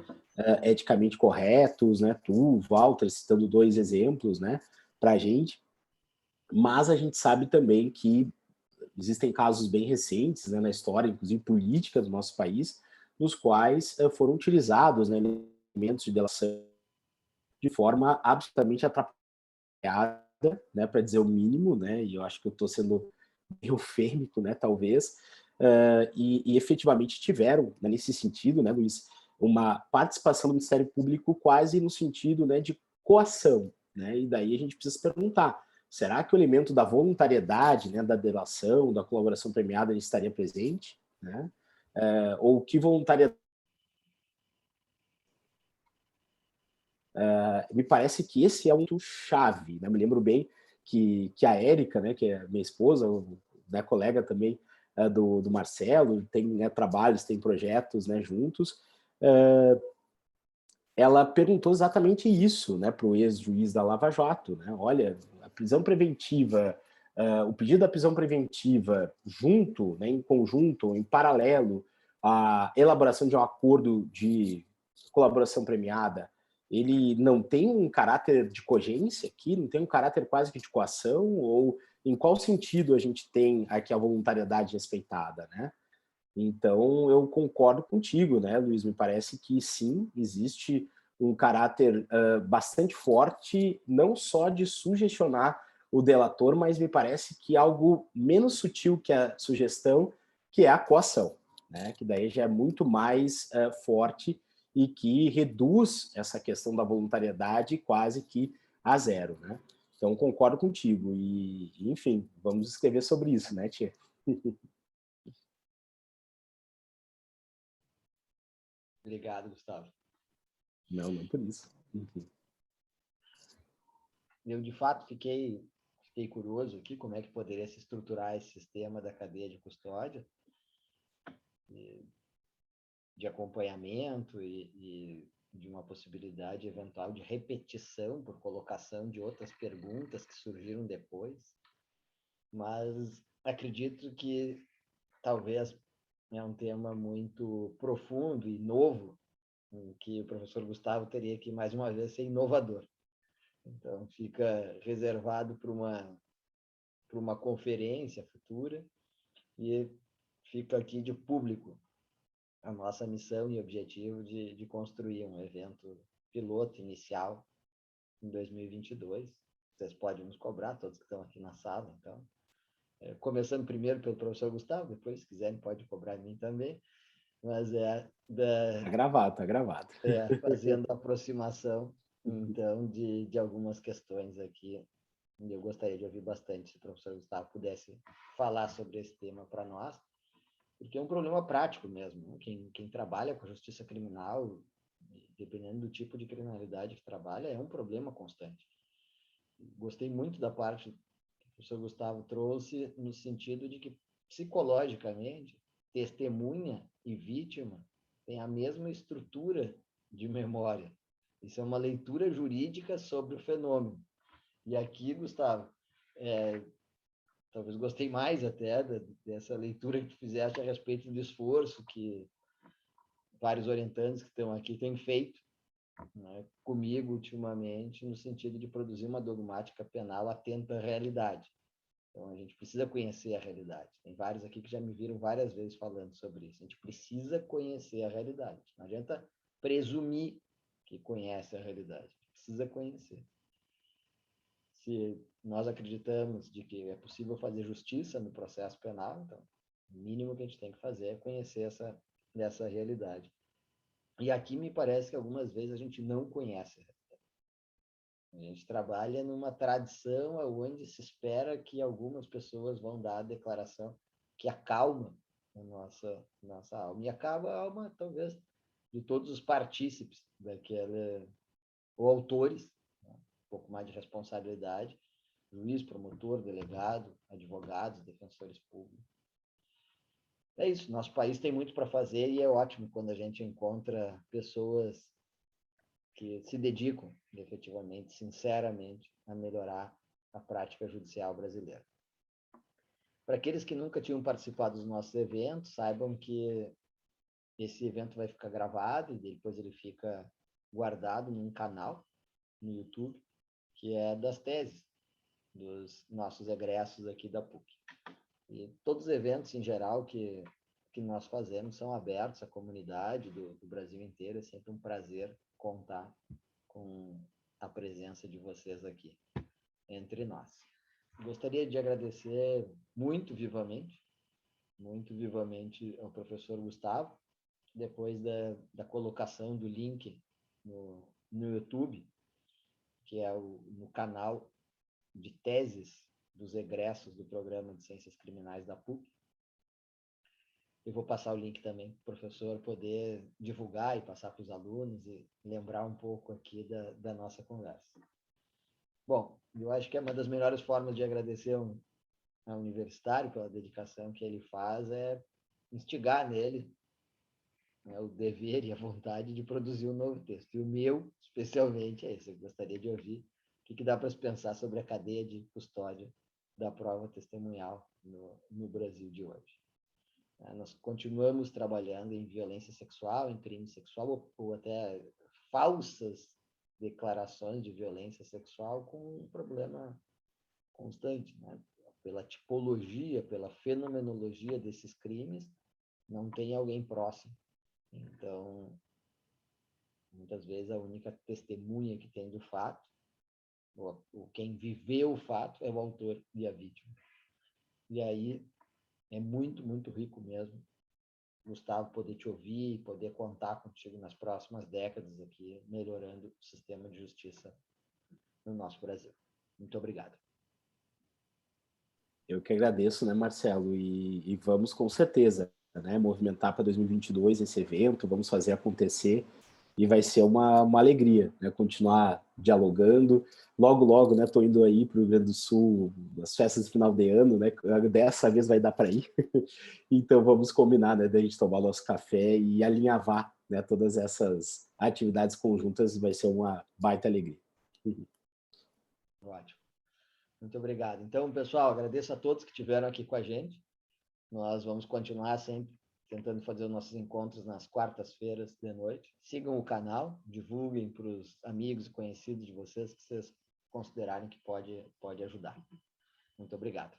eticamente corretos, né? Tu, Walter, citando dois exemplos, né, para a gente. Mas a gente sabe também que existem casos bem recentes, né, na história, inclusive política do nosso país, nos quais foram utilizados, né, elementos de delação de forma absolutamente atrapalhada, né, para dizer o mínimo, né, e eu acho que eu estou sendo eufêmico, né, talvez, e efetivamente tiveram, né, nesse sentido, né, Luiz, uma participação do Ministério Público quase no sentido, né, de coação, né, e daí a gente precisa se perguntar, será que o elemento da voluntariedade, né, da delação, da colaboração premiada estaria presente, né, ou que voluntariedade? Me parece que esse é um ponto chave, né, me lembro bem que a Érica, né, que é minha esposa, né, colega também do Marcelo, tem, né, trabalhos, tem projetos, né, juntos, ela perguntou exatamente isso, né, para o ex-juiz da Lava Jato, né, olha, a prisão preventiva, o pedido da prisão preventiva junto, né, em conjunto, em paralelo à elaboração de um acordo de colaboração premiada, ele não tem um caráter de cogência aqui, não tem um caráter quase que de coação, ou em qual sentido a gente tem aqui a voluntariedade respeitada, né? Então, eu concordo contigo, né, Luiz? Me parece que sim, existe um caráter bastante forte, não só de sugestionar o delator, mas me parece que algo menos sutil que a sugestão, que é a coação, né? Que daí já é muito mais forte e que reduz essa questão da voluntariedade quase que a zero, né? Então, concordo contigo. E, enfim, vamos escrever sobre isso, né, Tia? Obrigado, Gustavo. Não por isso. Eu, de fato, fiquei curioso aqui como é que poderia se estruturar esse sistema da cadeia de custódia, de acompanhamento e de uma possibilidade eventual de repetição por colocação de outras perguntas que surgiram depois. Mas acredito que talvez é um tema muito profundo e novo, em que o professor Gustavo teria que, mais uma vez, ser inovador. Então, fica reservado para uma conferência futura e fica aqui de público a nossa missão e objetivo de construir um evento piloto inicial em 2022. Vocês podem nos cobrar, todos que estão aqui na sala, então. Começando primeiro pelo professor Gustavo, depois, se quiserem, pode cobrar em mim também, mas Tá gravado, tá gravado. Fazendo a aproximação, então, de algumas questões aqui. Eu gostaria de ouvir bastante se o professor Gustavo pudesse falar sobre esse tema para nós, porque é um problema prático mesmo, né? Quem trabalha com a justiça criminal, dependendo do tipo de criminalidade que trabalha, é um problema constante. Gostei muito da parte que o professor Gustavo trouxe, no sentido de que, psicologicamente, testemunha e vítima têm a mesma estrutura de memória. Isso é uma leitura jurídica sobre o fenômeno. E aqui, Gustavo, talvez gostei mais até dessa leitura que tu fizeste a respeito do esforço que vários orientantes que estão aqui têm feito, né, comigo ultimamente, no sentido de produzir uma dogmática penal atenta à realidade. Então, a gente precisa conhecer a realidade. Tem vários aqui que já me viram várias vezes falando sobre isso. A gente precisa conhecer a realidade. Não adianta presumir que conhece a realidade. Precisa conhecer. Se nós acreditamos de que é possível fazer justiça no processo penal, então, o mínimo que a gente tem que fazer é conhecer essa realidade. E aqui me parece que algumas vezes a gente não conhece. A gente trabalha numa tradição onde se espera que algumas pessoas vão dar a declaração que acalma a nossa alma. E acaba a alma, talvez, de todos os partícipes daquela, ou autores, né? Um pouco mais de responsabilidade, juiz, promotor, delegado, advogados, defensores públicos. É isso, nosso país tem muito para fazer e é ótimo quando a gente encontra pessoas que se dedicam efetivamente, sinceramente, a melhorar a prática judicial brasileira. Para aqueles que nunca tinham participado dos nossos eventos, saibam que esse evento vai ficar gravado e depois ele fica guardado num canal no YouTube, que é das teses dos nossos egressos aqui da PUC. E todos os eventos, em geral, que nós fazemos são abertos à comunidade do Brasil inteiro. É sempre um prazer contar com a presença de vocês aqui entre nós. Gostaria de agradecer muito vivamente ao professor Gustavo, depois da colocação do link no YouTube, que é no canal de teses dos egressos do Programa de Ciências Criminais da PUC. Eu vou passar o link também para o professor poder divulgar e passar para os alunos e lembrar um pouco aqui da nossa conversa. Bom, eu acho que uma das melhores formas de agradecer ao universitário pela dedicação que ele faz é instigar nele, né, o dever e a vontade de produzir um novo texto. E o meu, especialmente, é esse. Eu gostaria de ouvir o que dá para se pensar sobre a cadeia de custódia da prova testemunhal no Brasil de hoje. Nós continuamos trabalhando em violência sexual, em crime sexual, ou até falsas declarações de violência sexual, com um problema constante, né? Pela tipologia, pela fenomenologia desses crimes, não tem alguém próximo. Então, Muitas vezes a única testemunha que tem do fato, quem viveu o fato, é o autor e a vítima. E aí é muito, muito rico mesmo, Gustavo, poder te ouvir e poder contar contigo nas próximas décadas aqui, melhorando o sistema de justiça no nosso Brasil. Muito obrigado. Eu que agradeço, né, Marcelo? E vamos com certeza, né, movimentar para 2022 esse evento, vamos fazer acontecer e vai ser uma alegria, né, continuar dialogando. Logo, logo, né, estou indo aí para o Rio Grande do Sul, as festas de final de ano, né, dessa vez vai dar para ir. Então vamos combinar, né, da gente tomar nosso café e alinhavar, né, todas essas atividades conjuntas, vai ser uma baita alegria. Ótimo. Muito obrigado. Então, pessoal, agradeço a todos que estiveram aqui com a gente. Nós vamos continuar sempre tentando fazer os nossos encontros nas quartas-feiras de noite. Sigam o canal, divulguem para os amigos e conhecidos de vocês que vocês considerarem que pode ajudar. Muito obrigado.